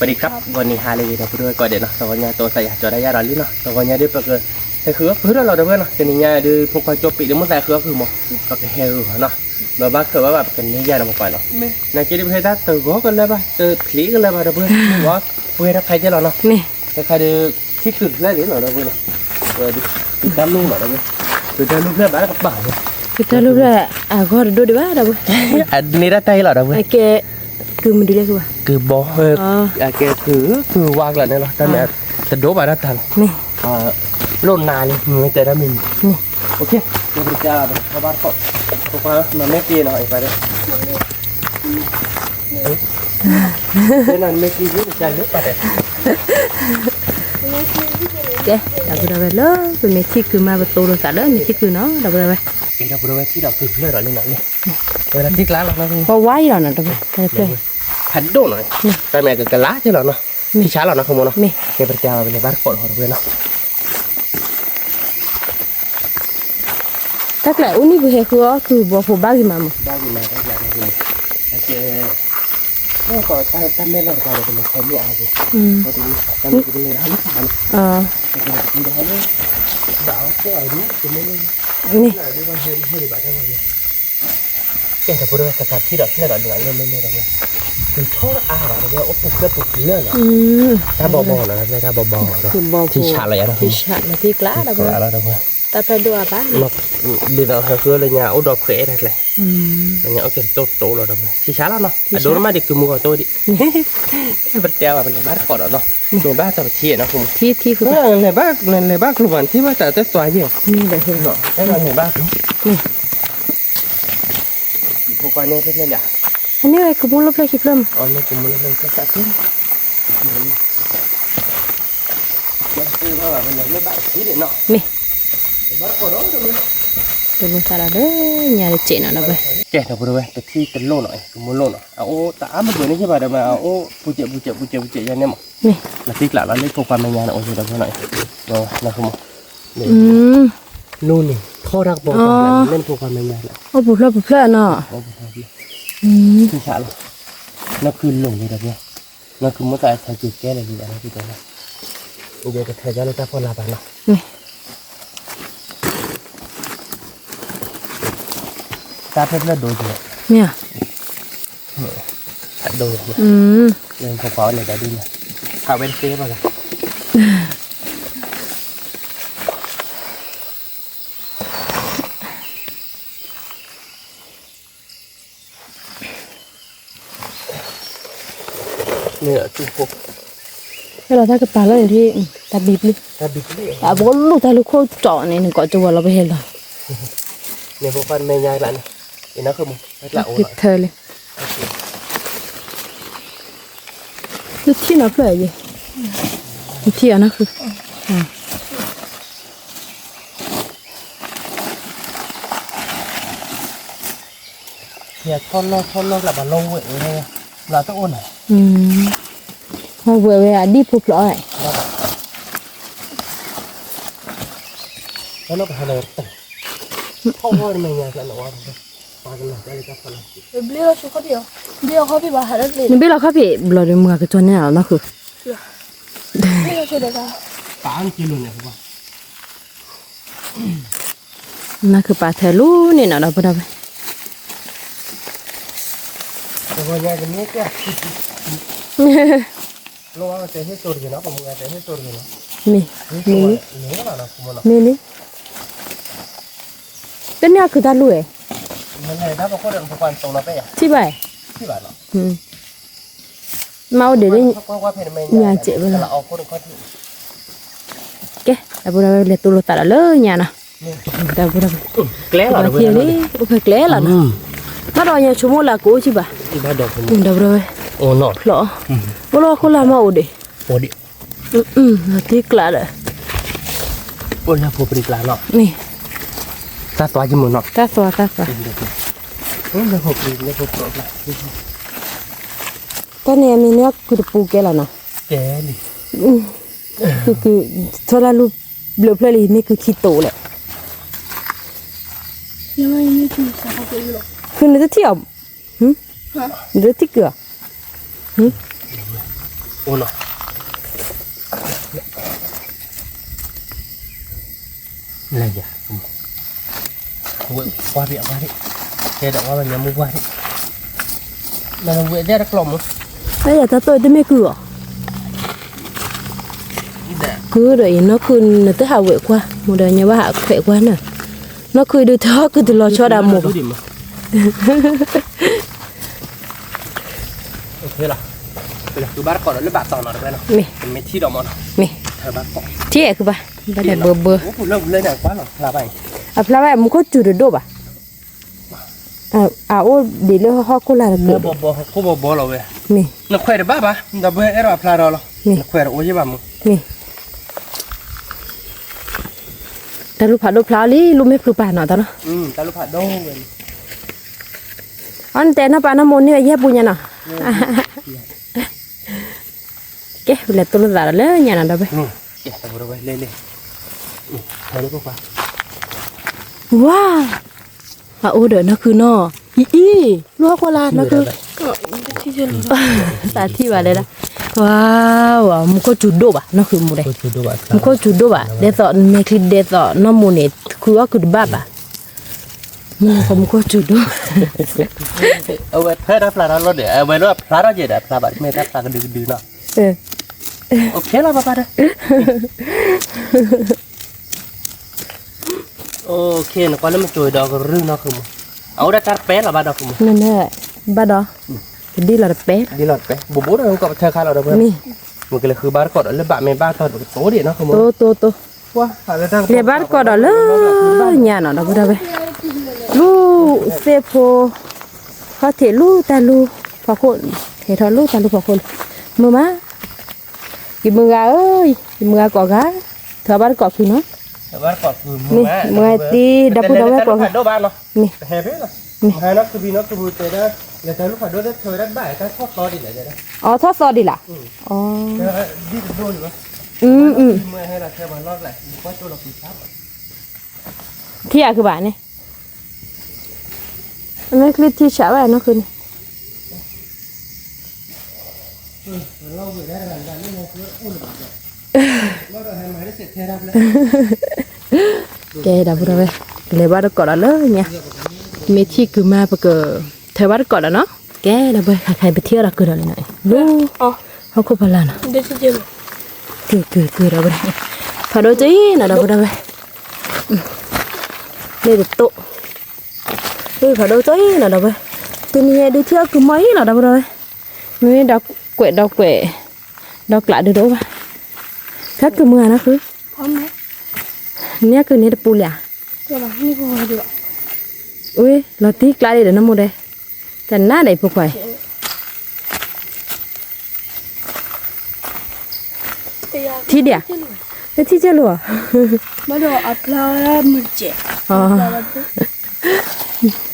วัสดีครับวันนี้ฮาเลยนะเพื่อนก็เดี๋ยวนะตอนนี้ตัวใส่จอได้ยาดอลลี่เนาะตอนนี้ได้เปิดเลยใส่เครือเพื่อนเราเพื่อนเนาะจะนี่เนี่ยดูพวกเขาโจปีเดี๋ยวมันใส่เครือคือหมดก็แค่เฮลเนาะเราบ้าเคยว่าแบบเป็นนี่ยาหน่อยก่อนเนาะในกิจวัตรตัวก็กันเลยป่ะตัวคลีกันเลยป่ะเพื่อนว่าเพื่อนใครจะเราเนาะใครดูที่ขึ้นได้หรือเปล่าเพื่อนเนาะดูตามลูกหน่อยเพื่อนดูตามลูกเพื่อนบ้านกับบ้านเลยkita lu dah aku ada dua dah bu. Ini dah tahu lah dah bu. Oke, cứ mình đi lên kìa. Cứ bỏ hơi, cứ vang lại này lo. Ta mẹ terdoa pada tan. Nih. Lon nani, kita dah min. Nih. Oke, kita berjalan. Kabar kok. Pokoknya mama kiri nak ibarat. Jangan meki juga jalan pada. Oke, dah berapa lo? Meki cứ mà betul lo tak ada, meki cứ nó dah berapa. Dah berapa sih dah pilih dah ni nak ni. Dah tik lah nak ni. Kau wai lah nak tu. Tapi. Haddo nak. Ta mẹ cái lá chứ là nó. Thì chả là nó không muốn nó. Cái vật chào bên này bắt cột hồi nó. Chắc là uni vừa khứa cứ bỏ phụ bao gì mà. Bao gì mà các bạn này. Cái nó có ta mẹ là cái này không biết ai gì. Có thì ta mẹ cái này nó không. Cái đó nó bảo cái ở đó cái này. Nih. Cái thằng bữa cái thằng kia đó lên rồi. Từ chỗ à vào đây ốp tục lên rồi. Ta bò rồi, ta bò rồi. Thì chả lại đó. Thì chả là thì lá đó. Lá đó thôi. Ta phải đua bá. Đi nào hơi khứa lên nhà ốp đọp khỏe đây này. Nhà ốp tốt rồi đó. Thì chả lắm nó. Đồ nó mà đi cứ mua tôi đi. Vật treo vào bên này bác cỏ đó nó. Này bác tao thiệt nó không. Thi cứ. Này bác luôn thì bác tao tới xóa nhiều. Đây hơn nó. Cái này bác. Hôm qua này lên nhà. Anh ơi, cứ muốn lấp lại kịp lắm. Anh ơi, cứ muốn lên cái sạc xuống. Cái đó là mình lấy bác tí để nọ. Nè. Bác cỏ đó rồi. Đừng sao đó nhà để chị nào đâu vậy? Kẻ đâu rồi, cái thi cái lô này, cái muốn lô này. Ô, ta mất rồi đấy chứ bà đâu mà ô, phụ trợ cho anh em ạ. Nè. Là tích lại là lấy cô quan mình nhà nó rồi đâu này. Rồi, là không. Lô này, kho đặc bộ là lên cô quan mình nhà này. Ô, bụt lợ nọ. Thì chả luôn. Nó cứ lủng như vậy. Nó cứ muốn tại sao chịu cái này gì đó nó cứ thế này. Bây giờ cái thời gian ta còn làm bạn nào. Ta phép là đôi rồi. Nè. Thật đôi rồi. Nên không có này đã đi nè. Thảo bên phía vào rồi. Nè Trung Quốc. Cái đó ta cái bà lên thì ta bịp đi. À bố lúc ta lúc khô trọ này gọi cho vào là bây giờ rồi. Nè vô phần mê nhai bạn này. Thì nó không rất là ổn. Kịp thời lên. Cái thi nó phải gì? Cái thi nó cứ. Thì thon nó là bà lâu vậy thôi. Là tôi ổn này. Hồi vừa về đi phục lọ này. Nó phải là không thôi mình nhà lại nấu ăn thôi. Ba cái này đây các phần này. Beli lah suka dia. Dia kopi bahar beli. Nên biết là khác bị lò đi mua cái cho nên là nó cứ. Beli lah sudah dah. 8 kilo này các bạn. Nó cứ bà thề lú nên nào đâu đâu. Rồi nhà cái này kìa. Lo ăn thế hết rồi thì nó còn một ngày thế hết rồi thì nó. Nè. Tên nhà cứ ta lùi. Mình này đã có được một quan tổng là bé. Chi vậy? Chi vậy nó. Mau để đây nhà chị bây giờ. Là có được con. Ok, đã bữa nay tôi lột tạt lỡ nhà nào. Đã bữa nay. Klé là được rồi. Đi, ok klé là nó. Nó đòi nhà chúng là cố chi bà. Đi bắt đầu. Đã bữa nay. Ồ nọ. Lọ. Bữa lo có làm mau đi. Ồ đi. Là tiếc lạ đấy. Ồ là phụ bịch là nọ. Nè. Ta xóa cho một nọ. Ta xóa. Là phụ bịch là. Cái này mình nhớ cứ được phụ cái là nó. Cái gì? Cứ cho là lúc lụp lại này cứ khi tổ lại. Nhưng mà như thế sao có beli lah? Cứ nó rất thiểu. Rất thích cửa. โอ้เนาะอะไรอย่างโอ้ยว่าเบียว่าดิแกดอกว่ามันยังไม่ว่าดิมันเวทได้รักลมมั้ง bây giờ ta tôi tới mấy cửa cứ để nó cứ là tới hào vệ qua một đời nhà ba hạ vệ qua nè nó cứ đưa thó cứ từ lò cho đào một โอเคล่ะคือบ้านก่อนแล้วบ้านต่อหน่อยได้เนาะ mì เป็นเม็ดที่ดอกมัน mì เธอบ้านก่อน thế à cứ ba ba để bơ bơ โอ้โหเริ่มเลยหนักกว่าหรอลาไป à pla vậy muốn có chủ được đâu bà à ô để lỡ ho cô là โบ được โบเราเว้ย mì นักแขวนบ้าปะดับเบิ้ลเอร่าพลาดเรานักแขวนโอ้ยบ้ามึง mì ta lúc phá đôi pla đi lúc mấy cứ bà nọ tao nó ตาลูกผัดโดงเว้ย anh tên nó bà nó muốn như vậy bùi nhà nọ cái là tôi là lớn nhà nào đâu vậy เก็บตัวไว้เล่ๆเธอรู้ป่ะ wow à ô đợi nó cứ no lúa qua là nó cứ ta thi vào đây đó wow một con chuột đốp à nó cứ một đây một con chuột đốp à để dọn mẹ khi để dọn nó một này cứ ba à mình không có chuột đốp เอาไว้เธอได้ปลาเราเดี๋ยวเอาไว้แล้วปลาเราเดี๋ยวปลาแบบไม่ได้ปลากระดื้อเนาะโอเคแล้วป่ะเด้อโอเคนะก่อนแล้วมันจุยดอกรื้อเนาะคือมึงเอาได้การเป๊ะหรอบ้านดอกคือมึง nên nè ba đó đi là bé ดีหลอดเป๊ะบุบบุบเราก็เธอข้าเราเด้อเพื่อน mi มันก็เลยคือบ้านก่อนแล้วบ้านไม่บ้านตอนโตเดี๋ยวเนาะคือมึง to ว้าอะไรทั้ง để bắt có đó lớn nhà nó đâu đâu vậy lu xe po có thể lu ta lu phá khôn thế thôi lu ta lu phá khôn mưa má cái mưa gà ơi cái mưa gà có gà thợ bắt có cứ nó บ้านก่อนคือมึง นี่มึงตีดับพูดเอาไว้ก่อน โดบ้านเนาะ นี่ แฮปปี้เนาะให้นักคือบีนักคือบูเตได้แล้วแต่ลูกผัดด้วยเธอได้บ่ายก็ทอดต่อดิเลยได้ อ๋อทอดซอสดีล่ะอ๋อ ดีโดนอยู่ เมื่อให้เราแค่วันรอดแหละเพราะตัวเราปีครับ ที่คือบ้านนี่อันนี้คือที่ฉะไว้เนาะคือนี่ เราอยู่ได้หลังจากนี้เราคืออุ่นเราได้ให้หมายได้เสร็จเทรับแล้ว cái đó vừa rồi lấy bắt được cỏ đó lớn nha mấy chi cứ mà bữa cờ thời bắt được cỏ đó nó cái là vừa khai bị thiêu là cứ đó này lu không có bao lần Để cho chưa. cứ đó vừa phải đôi tí là đó vừa rồi đây được tụ đây phải đôi tí là đó vừa từ nhà đi thiêu cứ mấy là đó vừa rồi mấy đào quệ đào lại được đâu mà khác cứ mưa nó cứ Không đấy. nè cứ nè được bù lẻ Cho là như không được. ui nó tí lại đây để nó mua đây chẳng ná để phục phải thi đẻ cái thi chưa lùa Bắt đầu apply mình trẻ.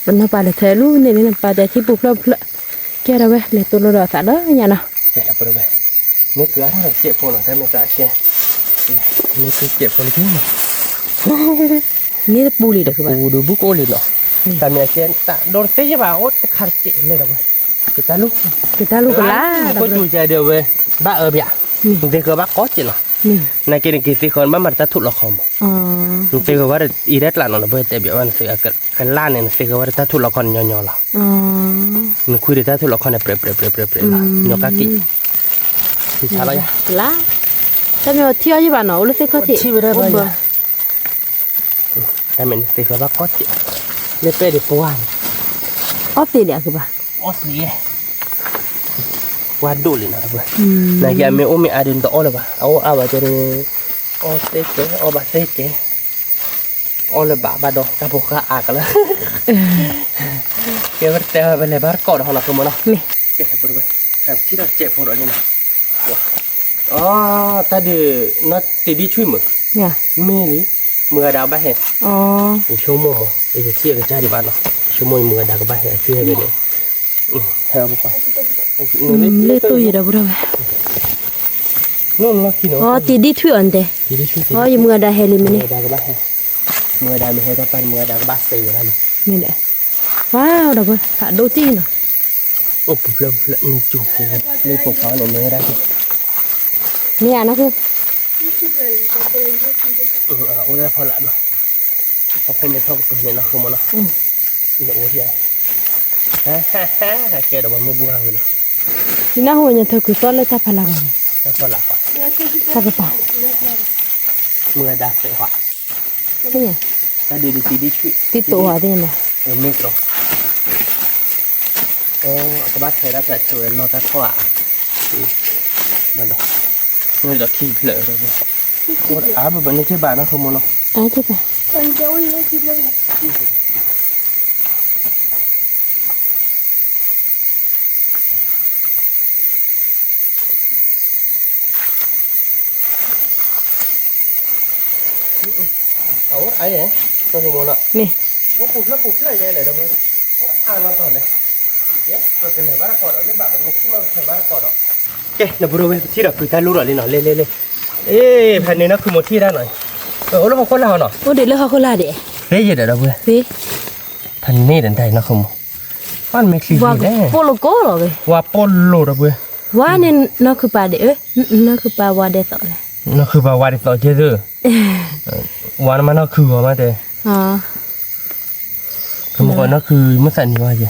vẫn nó bà để thế luôn nên là bà để thi bục lâu kia đâu vậy để tôi lo đỏ xả đó nhà nào เจ็บปวดไปนี่คืออะไรเจ็บปวดหรอใช่ไหมจ๊ะเจ๊นี่คือเจ็บปวดที่ไหน นี่bù lì được không ปูดูบุกโอลิเนาะแต่เมียเจ๊ตะโดนเตะบ่าโอ๊ตขาดเจ็บเลยนะเว้ยคือตาลูก người ta lúc lá ก็จูใจเดียวเว้ยบ้าเบียเจ๊คือบ้าก็เจ็บหรอในกินกินสิคนบ้ามันจะถูกหลอกคอม เจ๊คือว่าอีเด็ดหลานเราเว้ยแต่เบียมันเสียกันล้านเนี่ยเจ๊คือว่าจะถูกหลอกคนย่อๆหรอมันคุยได้ถ้าถูกหลอกคนเนี่ยเปรย์ๆยกกิที่ชาละยะ lá sao mà thiêu như bà nấu lúc sẽ có thể ที่ไม่ได้ไปแต่เหมือนเจ๊คือบ้าก็เจ็บเลยเปรย์ดิปวาน ót gì đẻคือbà อ๋อสิวาดดูเลยนะเว้ยนายยังไม่โอ้ไม่อาดินต่อเลยป่ะเอาบ่จะดูอ๋อเซ็กเก๋อ๋อบะเซ็กเก๋อ๋อเลยบ่ดอกจะพกข้าอากแล้วเกี่ยวกับแต่เป็นเลยบ้านก่อนของเราคือมันเนาะ นี่ เจ็บปวดเว้ยแต่ที่เราเจ็บปวดอะไรนะอ๋อตาดื้อน่าติดดีช่วยมือ nha ไม่เลยมือดาวบ้าเห็ด ชั่วโมงอีกเสียกระจายดีบ้านเนาะชั่วโมงมือดาวก็บ้าเห็ดช่วยไปเลยเธอบอกว่า lấy tôi gì đâu bữa đâu นู่นเราขี้เนาะ thì đi thuyền thế ที่ได้ช่วย nhưng mưa đã hè lên มื mình อดาวก็บ้าเห็ดมือดาวไม่เห็ดแต่ปันมือดาวก็บ้าเสียอะไร mình đấy wow đâu vậy thả đôi tí nữa โอ้ปุ๊บเลยนี่จุกเลยปกเขาเนี่ยมือได้ เนี่ยนะคือ โอ้ได้พอละเนาะพอคนไม่ชอบตัวเนี่ยนะคือมันเนาะเนี่ยโอ้ที่ไอ้ฮ่าแกเดี๋ยวมันมือบัวเลยเนาะ นี่น่าหัวยังเธอคือต้นเลยถ้าพลัง ได้พอละก่อน ถ้าไปป่า มือดักเสียหัว ที่เนี่ย ถ้าดีช่วย ติดตัวที่เนี่ย ไม่ตรงกระบะใช้ได้แต่ช่วยเราจะเข้ามันเนาะมันจะขี้เผลอเลยโอ้แบบนี้ใช่บ้านนะคือมันเนาะ อ้าวที่ป่า คนเดียวยังคิดเลย เอาไอ้เนี่ยตัวคือมันเนาะ นี่ ว่าปุ๊บแล้วยังไงเดี๋ยวมึงอ่านมาตอนไหนเยอะเราจะเหนื่อยบ้านก่อนหรือแบบมันคิดว่าเหนื่อยบ้านก่อนเอ๊ะเดี๋ยวบริเวณที่เราคุยกันรู้หน่อยหน่อยเล่เอ๊ะแผ่นนี้นะคือโมที่ได้หน่อยแล้วของคนเราเนาะ โอ้เดี๋ยวเลือกเขาคนละเดี๋ยว เฮ้ยเดี๋ยวเราเพื่อ สิ แผ่นนี้เดินได้นะคือมันไม่คลี ว่า แน่ โปโลโก้หรอเว้ย ว่าปนโลเราเพื่อ ว่าเนี่ยน่าคือป่าเดี๋ยวน่าคือป่าว่าเดี๋ยวต่อเลย นั่นคือแบบว่าที่ต่อเจอวันมันนั่นคือว่ามาเด้ อ๋อ คือเมื่อก่อนนั่นคือไม่สั่นนี่ว่าเจ้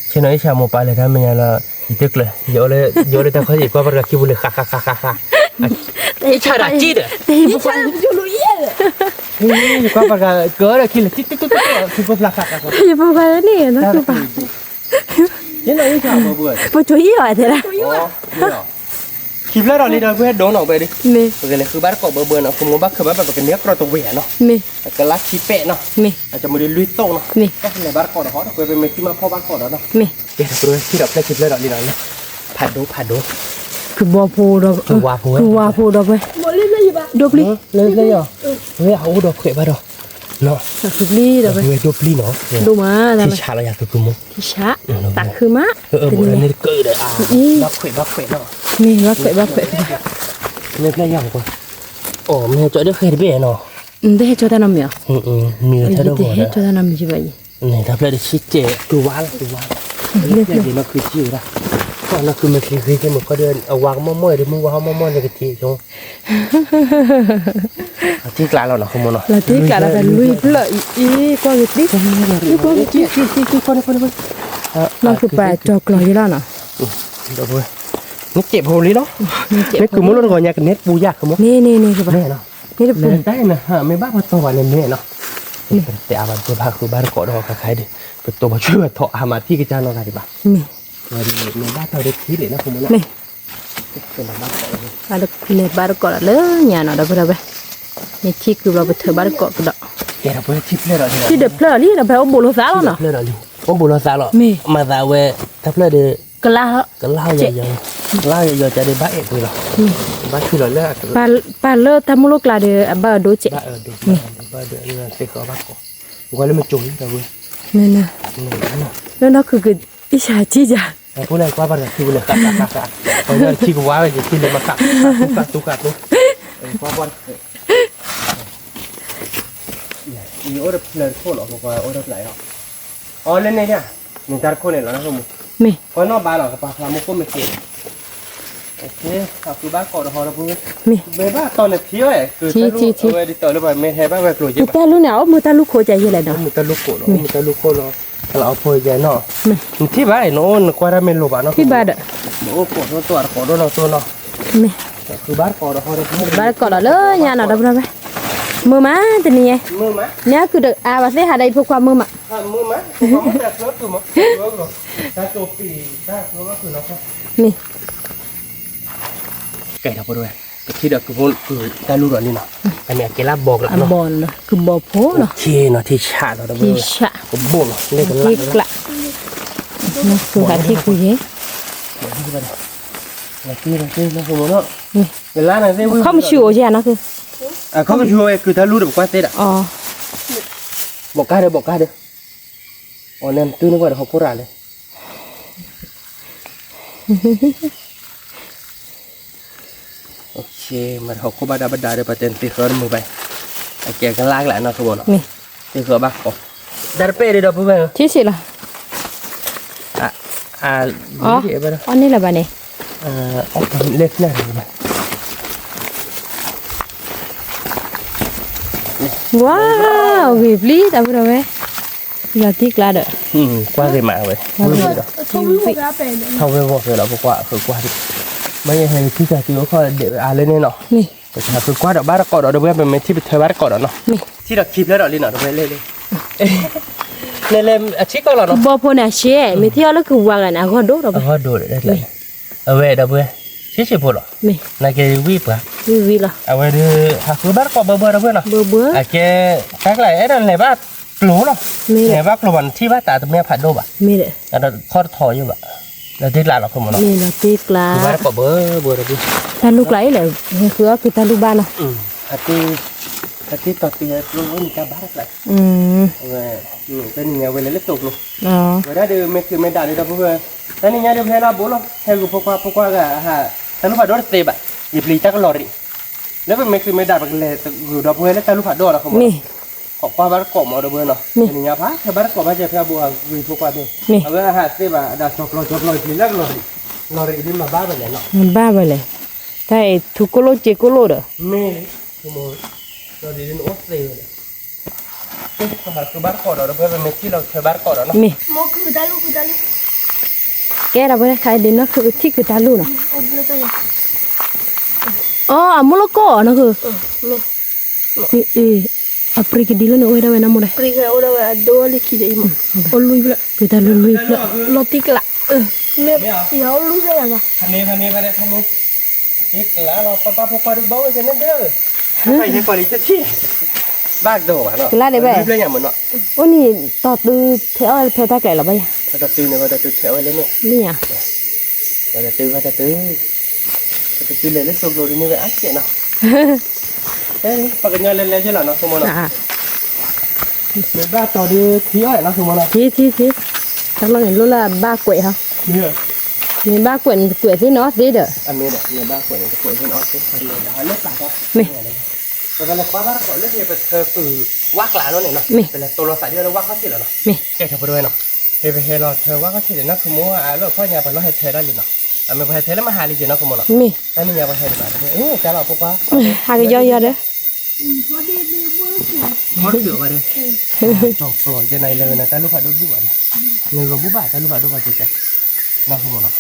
เช่นไอ้ชาวโมปาเลยถ้าไม่งั้นละตึกเลยเยอะเลยแต่เขาหยิบก็ประกาศคิวเลยค่ะแต่ชาดาจีดแต่บุคคลอยู่ลุยเลย นี่ก็ประกาศเกิดอะไรคิดเลยติ๊กคือพวกราคาค่ะ อยู่บุคคลนี่น่าคือป่า ยังไงที่ชาวโมบุ้ย ผู้ช่วยยี่ห้อเท่าไหร่ คลิปแล้วเรานี่เราเพื่อโดนออกไปดิ นี่ โอเคเลยคือบ้านเกาะเบอร์เนาะคุณมบ้านคือบ้านแบบเนี้ยกระตัวเวียเนาะ นี่ ก็ลักชิเปะเนาะ นี่ อาจจะมาดูลุยโต้เนาะ นี่ ก็ในบ้านเกาะเขาเคยเป็นเมที่มาพ่อบ้านเกาะแล้วเนาะ นี่ เดี๋ยวเราที่เราได้คลิปแล้วเรานี่เราเนี่ยผัดดู คือบัวพูดอกคือว่าพูดอกไป หมดเลยอยู่ปะ ดบลี เลยเหรอเฮ้ยเอาดอกเขยบ้าดอกเนาะ ดบลีดอกไป เฮ้ยดอกลีเนาะ ดูมาทำไม ที่ชาเราอยากคือมุก ที่ชะตักคือมะ บุญนี่เกิดเลยดอกเขยเนาะ นี่ว่าเขยว่าเขย เนี่ยอย่างกว่าโอ้เมียจอยได้เคยได้เบี้ยเนาะ ได้เจ้าตานำเมีย มีเท่าเดิม ได้เจ้าตานำจีบไป นี่ถ้าเราได้ชิเจตัวว้าเนี่ยดีมันคือจิ๋วละก็นั่นคือมันคือจะมันก็เดินเอาวางมั่วๆเดี๋ยวมึงวางมั่วๆในกะทิจงที่กลางเราเนาะคุณมเนาะ la ti cara per lui pla i qua che ti ที่คน ma che pa choclo gì đó nè เดี๋ยวเว้ยนี่เจ็บโหลีเนาะนี่คือมันรู้ก่อนยากันเน็ตปูยากคือมั้ง nè cái bà แม่เนาะ nè được เลยได้นะฮะไม่บ้าพอตัวเนี่ยแม่เนาะแต่อาวันตัวพักคือบ้านเกาะดอกคล้ายๆดิเป็นตัวมาช่วยเถาะหามาที่กระจายนอนกันดีป่ะ nè มาดีในบ้านเราได้ที่เลยนะคุณมเนาะ nè เป็นบ้านเกาะ ada nè bar ko la nya nó đó bà nè chi cứ lo bật bar ko đó แกเราไปทิปเลยเหรอ chi de pla li là phải ông bồ lo sa lo nè เลยเหรอลิผมบุญศาสตร์หรอมาดาเวทับเลยเด cái la ก็เล่าเยอะจะได้บ้าเอ็ดเลยหรอบ้าคือเราเลิก pa lo ta mu lo la de ba do che บ้าดูบ้าเดือดนี่เสกบ้าก่อนว่าแล้วมันจุ๋ยแต่เว้ย nè nèแล้วnóคืออีชาจีจ้ะ พวกนั้นว่าบ้านคือเลยค่ะเพราะงั้นที่กูว่าจะกินเลยมากัดตุกัดตุว่าบ้านอีโอร์เพลย์โค้ดหรอบอกว่าโอร์ไหลหรออ๋อเล่นเนี่ยหนึ่งตาโค้ดเนี่ยหรอนะคุณ nè เพราะนอกบ้านหรอกปลาพลามุกก็ไม่เก่งโอเคคือบ้านเกาะหอระเบิด nè เบบ้าตอนเนี่ยเที่ยวคือถ้าลูกเวดิเตอร์หรือว่าไม่แท้บ้าแบบกลัวเยอะ ta lu nào mu ta lu khô chạy như này nè มันตะลุกโกเนาะมันตะลุกโกเนาะเราเอาพอยใจเนาะที่บ้านเนาะกว่าเราไม่รู้บ้านเนาะ ที่บ้าน โอ้โกตัวโกตัวเนาะ nè คือบ้านเกาะหอระเบิด bar ko la nya nó đó bà mưa má thì nè มือมั้ย nhớ cứ được à bà sẽ hà đây phục qua mưa mà มือมั้ยผมไม่ได้รถตัวมั้ยรถหรอถ้าตัวปีได้รถก็คือเนาะ nè แกเราไปด้วยที่เด็กคือได้รู้หรอนี่เนาะอันนี้แกรับบอกแล้ว ăn เนาะ bò nè cứ bò phố nè เชเนาะที่ชาเนาะ thì xạ ผมบ่เนาะเล่นกัน thì lạ nó cứ hạt thì cứ thế นี่นะคุณเนาะเวลาไหนเว้ย không chịu gì à nó cứ เขาก็ช่วยคือถ้ารู้แบบว่าเต้อะ บอกกล้าเด้ออ๋อเนี่ยตื้อนึกว่าเขาโคราชเลยโอเคมันเขาโคบาดาบดาเดี๋ยวประเด็นตีเขินมือไปไอ้แกกันลากแหละนะขบวน nè ตีเขินบ้าก่อนดาร์เป้เดี๋ยวพูดไป chứ gì là อ่า อ๋อ เดี๋ยวไปนะ anh này là bà này เล็กหน้าเลยไป wow vì lý ta vừa rồi là tiếc là đợi qua cái mạ vậy Không biết một cái bè nữa. thâu về một rồi đó qua thử qua đi mấy người hay khi giờ thì có để lên đây nọ นี่ คือqua đó bác cọ đó được bên bênที่ไปเธอบ้านcọ đóเนาะที่เราคลิปแล้วเราลินเนาะไปเล่เลยเลยชิคก็เราเนาะ บ่พอน่ะเช่ไม่เที่ยวแล้วคือว่ากันนะก็โดด เออดูได้เลยเอาไว้เด้อเว้ยชิชิพูดหรอ นี่ นายแกวีบอ่ะ วิล่ะ เอาไว้ดูหาคือบ้านcọเบอร์เด้อเว้ยเนาะ เบื่อ อ่ะแกกักไหลไอ้นั่นไหนบ้านกลัวเนาะไหนบ้านกลัววันที่บ้านตาตรงเนี้ยผัดโดบ่ะ มีเด้ อันนั้นข้อถอยอยู่บ่ะแล้วที่หลานเราคนมันเนาะ นี่ละติ๊กละ บ้านcọเบอร์เด้อ ถ้าลูกไหลเลยคือตาลูกบ้านเนาะ hati tapi lu ni kabar lah. Kan ni awal le tok lu. อ๋อ Ora de mek meda de dah buat. Tani nya de phela bolo. Hegu pokok ga ha. Talu pador te ba. Ye beli tak lori. Lepas mek meda ba le dah buat le talu pador lah kamu. นี่ Kok pa bar kok mau dah buat noh. Ni nya apa? Kabar kok baca phela buat wi pokok tu. Aga ha te ba dah sok lo beli lagi lori. Lori ni ma ba ba le noh. มันบ้าไปเลยถ้าไอ้ทุกโกโลเจโกโลเด้อ Me. Kamu lori ni Australia. Ke bar kok dah buat mek lo ke bar kok dah noh. มี Mau ke dalu ke dalu. แกเราบ่ได้ขายเด่นนะคือที่คือตาลูกเนาะ Oh boleh tahu. อ๋ออะมุลโกนะคือ Ni. อะปริกดิลเนี่ยโอ้ยได้ไว้นำบ่ได้ Pergi ke orang ada lagi kita imam. Oh lui pula. คือตาลูกลุยพละ Lotik lah. Me. Ya lu saya apa? คันนี้จิ๊กแล้วเราป้าพกปลาดูเบาจะนั่นเด้อไปให้ก่อนอีกทีบ้าโดดเนาะเรื่องอย่างเหมือนเนาะ โอ้นี่ตอดดูเทเอาเพตาไก่หรอบ่ เขาจะตื้อเนี่ยเขาจะตื้อเฉยเลยเนี่ย นี่อ่ะ เขาจะตื้อเลยแล้วส่งโดดนี่ไปอัดเจ็บเนาะเฮ้ยปากกันยาเล่นๆใช่หรอเนาะสมมติเนาะ อ่ะ เป็นบ้าต่อดีทีอ้อยเนาะสมมติเนาะ ทีถ้าเราเห็นรู้ละบ้ากล้วยเฮา เนี่ย มีบ้ากล้วยที่เนาะสิเด้อ อันนี้เนี่ยบ้ากล้วยเช่นออสเตรเลียเล็กปากครับ นี่ แล้วก็เลยคว้าบ้านก่อนเล็กเนี่ยเป็นเธอปือวักหลานแล้วเนี่ยเนาะเป็นตัวเราใส่เดียวแล้ววักเขาสิแล้วเนาะ นี่ แกเธอไปด้วยเนาะเฮ้ยไปเฮลอเธอว่าก็สิเนาะคือมัวอ่ะแล้วพ่อเนี่ยไปแล้วให้เธอได้เลยเนาะอ่ะไม่ไปให้เธอแล้วมาหาลิจิเนาะคือมัวเนาะ มี อันนี้ยังไปให้ได้บ้างจะเราพวกว่า หากย่อยๆเด้อ Mau dia boleh sih. เขาเสือมาดิจบปล่อยจะในเลยนะแต่ลูกผัดดูบุบอ่ะเนื้อกับบุบอ่ะแต่ลูกผัดดูมาจะเนาะคือมัวเนาะ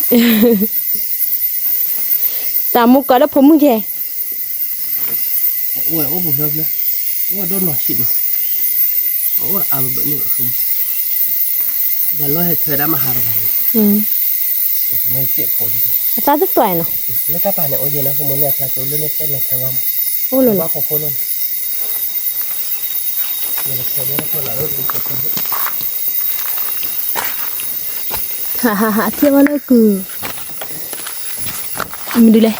ตามมุกก็ได้ผมมึงแค่ โอ้ยโอ้บุเฮิร์ฟเลยโอ้โดนหน่อยชิดเนาะโอ้เอาแบบนี้แบบคือบัลล์ให้เธอได้มาหาเราไม่เจ็บพอดี ตาจะสวยเนาะ แล้วก็ป่านเนี่ยโอ้ยนะคือมันเนี่ยพลาโจเล่นเต้นเลยแค่ว่า โอ้โห ว่าพอคนลงเนี่ยเธอเนี่ยคนละรุ่นคนคน ฮ่าเที่ยวแล้วคือมันดูเลย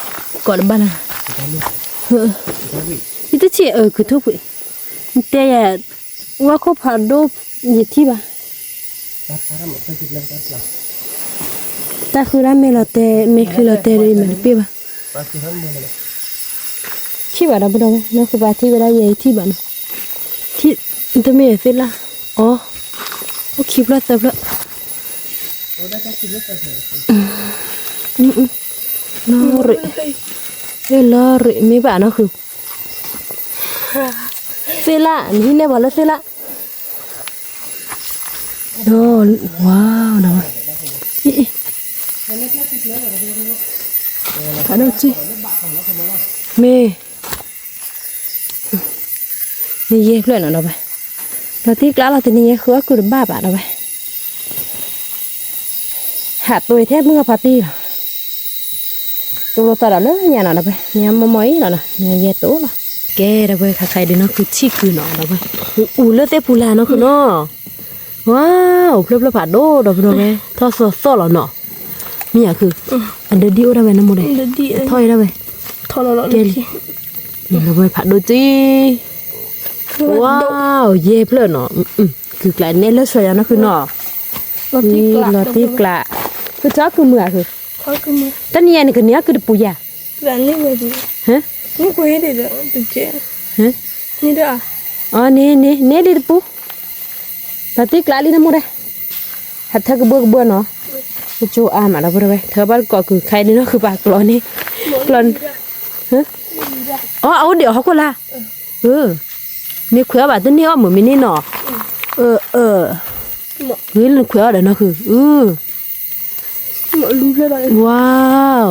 ก่อนบ้านนะ ได้ลูก ได้วิ นี่ตัวเชี่ยคือทุกข์แต่ว่าเขาผ่านดูยี่ที่บ้า รับพาราหมดไปคิดเรื่องกันละ แต่คือร้านไม่คือเราแต่เลยมันเปียบ้า ไปคิดเรื่องมือเลย ที่บ้านเราไม่ได้นะคือบ้านที่เวลาใหญ่ที่บ้านที่ตัวเมียเสร็จละอ๋อโอเคพลาดแต่พลาด โอ้ได้แค่คิดเรื่องกันเถอะ ลอรี่ลอรี่ไม่บ้านะคือเสร็จละนี่เนี่ยบอกแล้วเสร็จละโอ้ว้าวนะอันนั้นจีเมนี่เย่เพื่อนเราไปเราที่กล้าเราที่นี่คือว่ากูจะบ้าป่ะเราไปหาตัวแทบเมื่อปาร์ตี้ตัวเราตัดแล้วเนี่ยเราไปเนี่ยมาไม่เรานะเนี่ยเย่ตัวเราแกเราไปใครเดี๋ยวนะคือชี้คือเนาะเราไปอู้เลือดเต้ปูลาเนาะคือเนาะว้าวเพลิดผ่าโดเราไปเราไปทอดซอสเราเนาะมีอย่างคืออันเดียวได้ไหมน้ำมันเลย Jadi ถอยได้ไหม tolong lagi. นี่เราไปผัดดูจีว้าวเย่เพลินเนาะคือกลายเน้นเลือดสวยนะคือเนาะ Lotik นี่ lah. โรตีกละคือชอบคือเมื่อคือ Kau kemana? ตอนนี้นี่คือเนี้ยคือปุยอะ Berani berani. ฮะ Ni kau ini dah tu ฮะ Ni dah. อ๋อนี่ดิปุโรตีกละลีน้ำมูได้หัดเธอก็เบื่อเนาะโจอามาแล้วพูดไปเธอบ้านก็คือใครนี่เนาะคือปากกลอนนี่กลอนฮะอ๋อเอาเดี๋ยวเขาก็ละ มีเขือแบบตัวนี้อ้อมเหมือนมินี่เนาะเฮ้ยเขือเดี๋ยวนะคือหมดรู้เลย ว้าว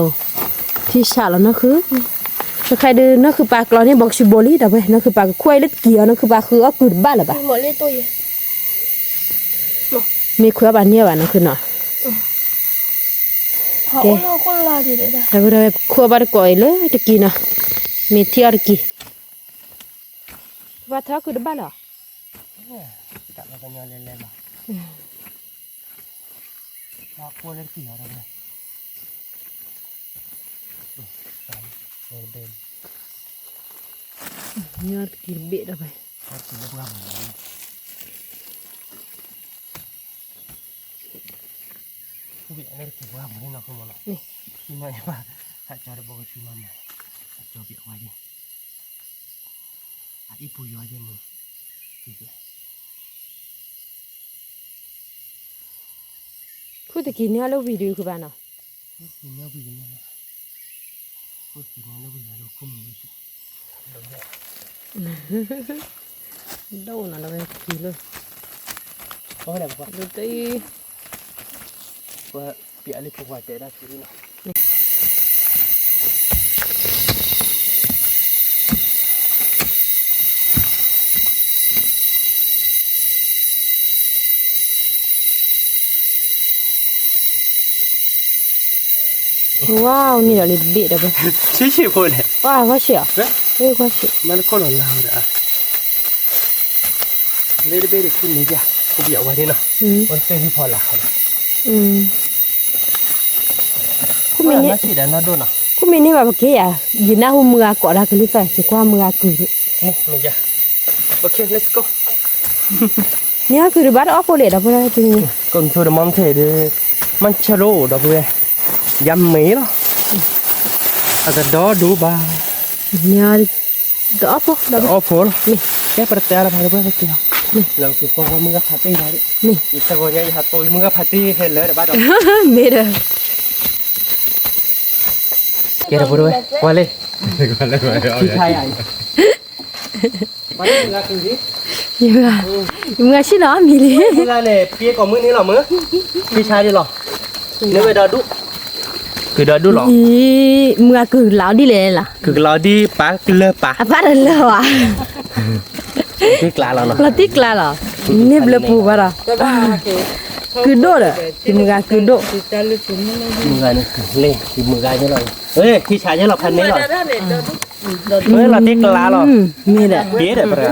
ที่ฉาแล้วนะคือถ้าใครเดินนั่นคือปลากรอนี่บอกชิโบลีแต่เว้ยนั่นคือปลาควายเล็ดเกี่ยวนั่นคือปลาคือเอากึ่บ้านหรือเปล่า หมดเลยตัวใหญ่ มีเขือแบบนี้ว่ะนั่นคือเนาะ เขาเอาคนลาดีเลยนะ แต่เราครัวบ้านก่อยเลยตะกี้เนาะมีเที่ยวตะกี้ว่าเท่าคือบ้านเหรอ จับมาเป็นยอนเล่นๆบ่พอกลัวเล่นเกี่ยวได้เลยเดิน ยอดกินเบ็ดเอาไป พอกินแล้วก็ผู้เบี้ยเล่นเกี่ยวกับมันนี่เนาะคือมันนี่ที่น้อยว่าถ้าจะได้บอกชื่อมันจะเบี้ยไว้ดิอีปุยไว้ดิมึงดีเลย คือตะกี้เนี่ยเราวิดีโอคือบ้านเนาะ กินเนื้อวิ่งเนี่ยพูดกินเนื้อวิ่งแล้วคุ้มเลยสิ โดนเราไปกินเลย เพราะอะไรบอกว่า ดูตี ว่าเปียอะไรพวกว่าเจได้ทีนี้เนาะว้าวนี่เราเลยเบ็ดเอาไป ชี้พูดเลย ว้าวว่าเสียเฮ้ยว่าเสีย มันก็หล่นลาวเลยอ่ะเล่นเบ้เด็กขึ้นเลยจ้ะกูเบียไว้นี่เนาะมันเป็นที่พอละครับ คุณมีนี่ น่าสิเดี๋ยวน่าโดนอ่ะ คุณมีนี่แบบเกี้ยยืนหน้าหัวมือก่อนละกันหรือไงจะกว่ามือกือ นี่ไม่จ้ะโอเค let's go เนี่ยคือบ้านออฟโพเลตอะพวกนั้นจริง ก่อนทัวร์มันเถิดมันชะโลดอกเว้ยยำหมีเนาะอาจจะดอดูบ้า เนี่ยดอกพวกดอก โอ้โหนี่แกประเดี๋ยวเราไปเพื่อนไปเกี่ยวนี่เราคือก็ว่ามึงก็พัดตีไว้ นี่ อีกสักวันยังหัดตัวมึงก็พัดตีเห็นเลยเดี๋ยวบ้านเรา เมด เกี่ยวกับด้วยว่าเลยพี่ชายใหญ่มาเลยมึงก็คือที่ ยังไงชิเนาะมีเลย มึงก็เลยพี่ก่อนมึงนี่หรอมึงพี่ชายดิหรอเนี่ยไปดอดูคือดอดูหรอ อีมือกือเหลาดีเลยล่ะ คือเราดีปะเลือปะ อะป้าเดินเลยวะ ที่กลาเราเนาะ เราติ๊กลาเหรอนี่เบลปูปะล่ะคือโดดอะที่มือคือโด มึงก็นี่เล่ที่มึงก็เนี่ยหรอเฮ้ยพี่ชายเนี่ยหรอพันนี้หรอเฮ้ยเราที่กลาหรอ มีแหละ เบี้ยเดี๋ยวไปเลย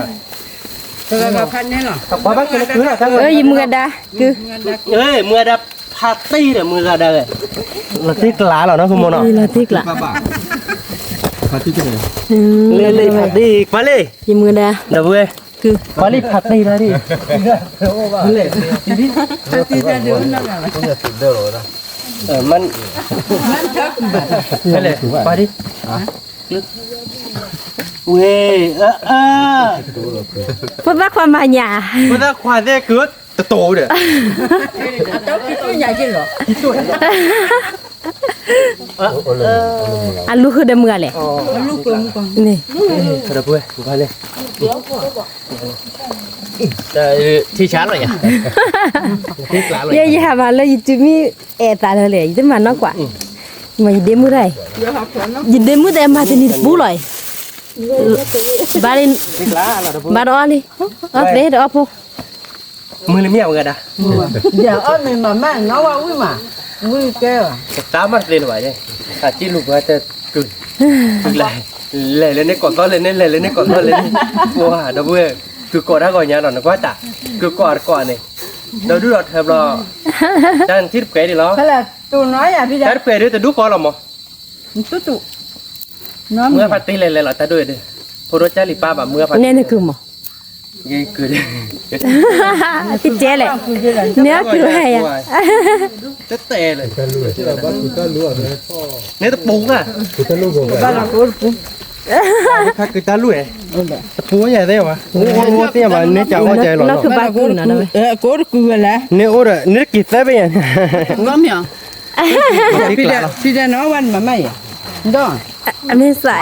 ก็พันนี่หรอ ขอบ้านกันคือนะทั้ง เอ้ยมือดาคือ เอ้ยมือดับพาร์ตี้เดี๋ยวมือก็ได้เราที่กลาเราเนาะคุณโมเนาะ เราติ๊กละ เลยพาร์ตี้มาเลย ยี่มือดา เดี๋ยวเว้ย คือ มาเลยพาร์ตี้นะดิเลย ที่จะเดินนั่นแหละ มันเลยมาดิเว้ยพูดว่าความหมายหยา มันจะควายได้เกิดโตเด้อ เจ้าคิดว่าใหญ่จริงเหรอ อันลูกคือเดมือเลย ลูกกลมกลม นี่ เดี๋ยวเว้ยมาเลยที่ชาร์จเลยอ่ะที่กลาเลย เยอะๆมาเลยจะมีเอตาเลยจะมานอกกว่ามายินเดมือได้ยินเดมือได้มาจะนิดปูเลยบาริน ที่กลาเราเดี๋ยว บารอนี่ออฟเดดออฟ มือเลยไม่เอาเงินอ่ะ เดี๋ยวอ้อมมาแม่เงาว่าอุ้ยมาอุ้ยแก้ว ตามมาเลยหน่อยเนี่ยถ้าจีลูกว่าจะกึ่งเลยเลยเนี่ยก่อนต้นเลยเนี่ยเลยเนี่ยก่อนต้นเลยว้าเดี๋ยวเว้ยคือก่อนถ้าก่อนยาหน่อยก็ตาคือก่อนนี่เดี๋ยวดูเราเทปรอจันทิพย์เกยดิล้อ เขาละตัวน้อยอ่ะพี่ จันเกยด้วยแต่ดูก่อนหรอมั้ง ตุ๊น้อง เมื่อพัดตีเลยหรอแต่ด้วยดิพอรถจ้าลิป้าแบบเมื่อพัด เนี่ยคือหมอ ยี่คือ ติดเจเลยเนี่ยคืออะไรอ่ะ จะเตะเลยเนี่ยตะปูอ่ะ บ้านเราก็ปุ๊บ ถ้าคือตาลุ่ยตะปูใหญ่ได้ปะโอ้โหเตี้ยมาเนี่ยจะว่าใจหรอ เราคือบากุนนะด้วย ก็คืออะไร เนี่ยโอ้ยเนี่ยกี่เส้นไปยัง ก็มีอ่ะพี่จะน้องวันมาไม่อ่ะดอง ไม่ใส่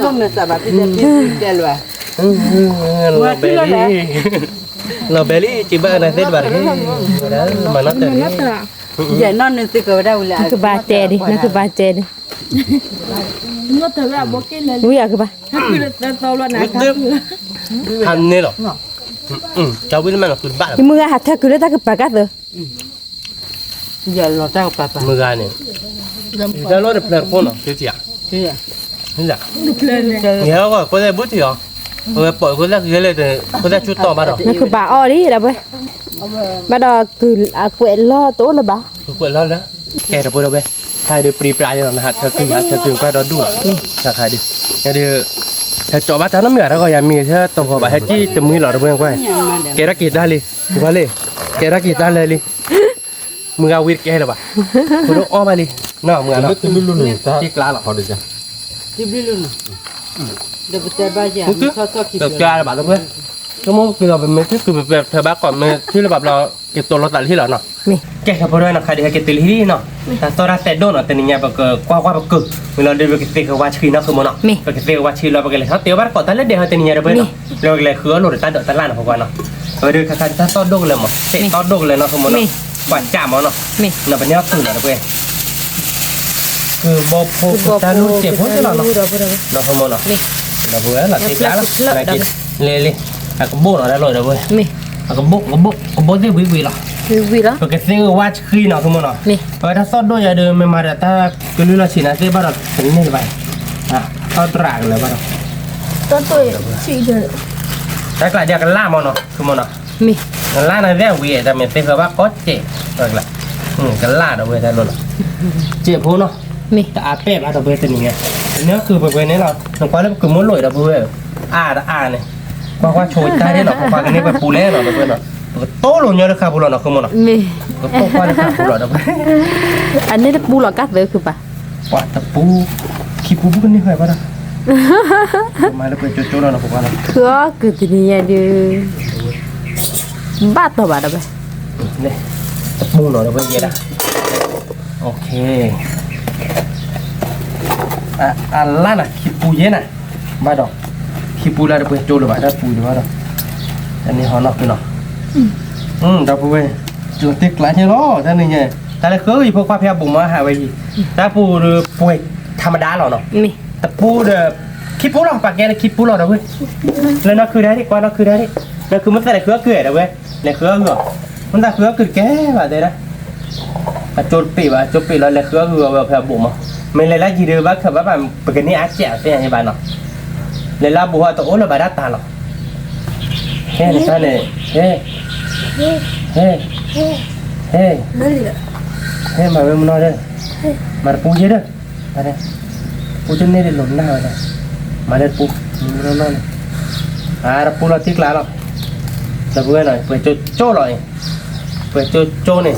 ก็ไม่สบายพี่จะพี่เลย เราเบลลี่จิบะนะเสร็จบัดนี้มานัดเดี๋ยวนี้ อย่านอนนึงสิก็ได้เวลา นั่นคือบาเจดินั่นคือบาเจดิ nó từ là bố kia lên รู้อยากคือปะ nó cứ là tao là nãyทันนี่หรอเจ้าวิ่งมันคือบ้าน ที่มือหัดเธอคือเรื่องตาคือปากกัดเลย อย่าเราเจ้าป่าป่า มือกันเนี่ยจะรอดเพลินคนเหรอที่จีอ่ะ เฮ้ย นี่แหละ lên này เนี่ยก็คนได้บุตรเหรอปล่อยคนแรกคือเลยแต่คนแรกชุดต่อมาหรอ นั่นคือบาอ้อดิแล้วเว้ยบาดอคือเกวล่อโต๊ะเลยบา คือคนแล้วนะแกจะพูดเอาไปใครดูปรีปลายนะฮะเธอคือเธอถึงไปรอดูใครดิเนี่ยดิเธอจอบ้านน้ำเหนือแล้วก็ยังมีเธอตัวบ้านที่จะมือหล่อเพื่อนก้อยแกรักกีดได้เลยถูกไหมเลยแกรักกีดได้เลยมึงเอาวิทย์แกหรอปะคุณต้องอ้อมไปเลยน้ามึงเอาที่กล้าหรอเขาดิจ้ะ ที่บิลุนเดี๋ยวไปเจอบ้านจ้ะเขาชอบกิน เติบโตอะไรบ้างเพื่อนก็มันคือเราเป็นไม่คือแบบเธอบ้านก่อนมันที่เราแบบเราเก็บตัวรถตัดที่เราเนาะ นี่ แกขับรถด้วยนะใครเดี๋ยวเก็บตัวที่เนาะแต่ตัวเราแต่โดนเนาะแต่เนี่ยแบบกว้างแบบกึกเวลาเดินไปเก็บตัวว่าชื่อเนาะคือมันเนาะไปเก็บตัวว่าชื่อเราไปกันเลยเขาเตี้ยบ้านก่อนแต่เล็กเดียวแต่เนี่ยเราไปเนาะเราเลยคือรถตัดตัดล้านของกันเนาะเดินขับตัดต้นโดกเลยมั้งเตะต้นโดกเลยเนาะคือมันเนาะกวาดจ่ามันเนาะ นี่ เราเป็นเนี่ยคือเนาะเพื่อนคือโบตาลูเจ็บหัวจะเนาะเนาะคือมันเนาะ นี่ เราเบื่อหลับที่จ้าละอะไรกินเลยก็โบเนาะได้เลยเว้ย นี่ ก็โบที่วิหรอ วิแล้ว porque tengo watch clean no como no Ni. para todo ya de me marata que lo china se para tener vai ah otra le para tao tôi chị rồi ta cái dia cái la mo no como no นี่ la na de wi ta me te va coche rồi la cái la đó we ta lo chị phu no นี่ ta ape ba đó we te ni nghe nếuคือไปเนี่ยเราต้องไปแล้วคือม้วนลอยเราเว้ยเนี่ยว่าโชยใต้ได้หรอว่ากันนี่ไปปูเล่หรอเพื่อนเนาะโตลงเยอะเลยครับปูหล่อเนาะคือมันเนาะ นี่ ก็โตกว่าเลยครับปูหล่อเนาะ อันนี้ปูหลอกกัดเลยคือปะ ว่าแต่ปูขี้ปูกันนี่ใครบ้างมาแล้วไปโจๆแล้วนะพวกเรา คือที่นี่ดูบ้าตัวบ้าได้ไหม เนี่ยตะปูหน่อยเราไปเย็ดอ่ะโอเคล่ะนะขี้ปูเย็นอ่ะบ้าดอกขี้ปูแล้วเราไปโจหรือบ้าได้ปูหรือบ้าดอกอันนี้หอนอกคือเนาะเราไปจุดติ๊กหลายเช่นล้อท่านนี่ไงแต่ละเคยพวกความพยายามบุ๋มมาหาไว้ถ้าปูป่วยธรรมดาหรอเนาะ นี่ แต่ปูเด้อคิดปูหรอปากแกคิดปูหรอเว้ยแล้วนั่นคือได้ดิกว่านั่นคือได้ดินั่นคือมันใส่เครื่องเกลือเว้ยในเครื่องเหรอมันใส่เครื่องเกลือแก่แบบนี้นะโจดปีว่ะโจดปีแล้วในเครื่องเกลือแบบพยายามบุ๋มอ่ะไม่เลยละยีเดือบ้าคือว่าแบบปกติอาเจียเสียอย่างบ้านเนาะเลยละบัวตัวโอ้ละบาดตาเนาะเฮ้ยนี่เนี่ยเฮ้มาเว้ยมันนอนเลยมาปูเยอะเด้อมาเนี่ยปูจนเนี่ยหล่นหน้าเลยมาเด้อปูมันนอนเลยปูเราติ๊กแล้วหรอจะเบื่อหน่อยเปิดโจ้หน่อยเปิดโจ้เนี่ย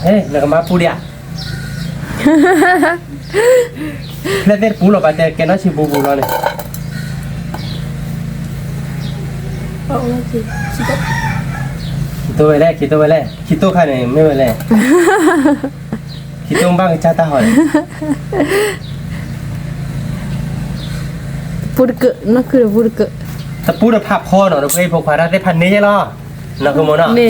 เฮ้ยแล้วก็มาปูเดียแล้วเด็ดปูเราไปแต่แกน่าชิบูเราเนี่ย คิดตัวไปแล้วคิดตัวใครเนี่ยไม่ไปแล้วคิดตัวบ้างจ้าตาหอย ปูดเกะนั่นคือปูดเกะ แต่ปูดผับคอเนาะเราไปพกพาได้พันนี้ใช่หรอเราคือโมเนาะ นี่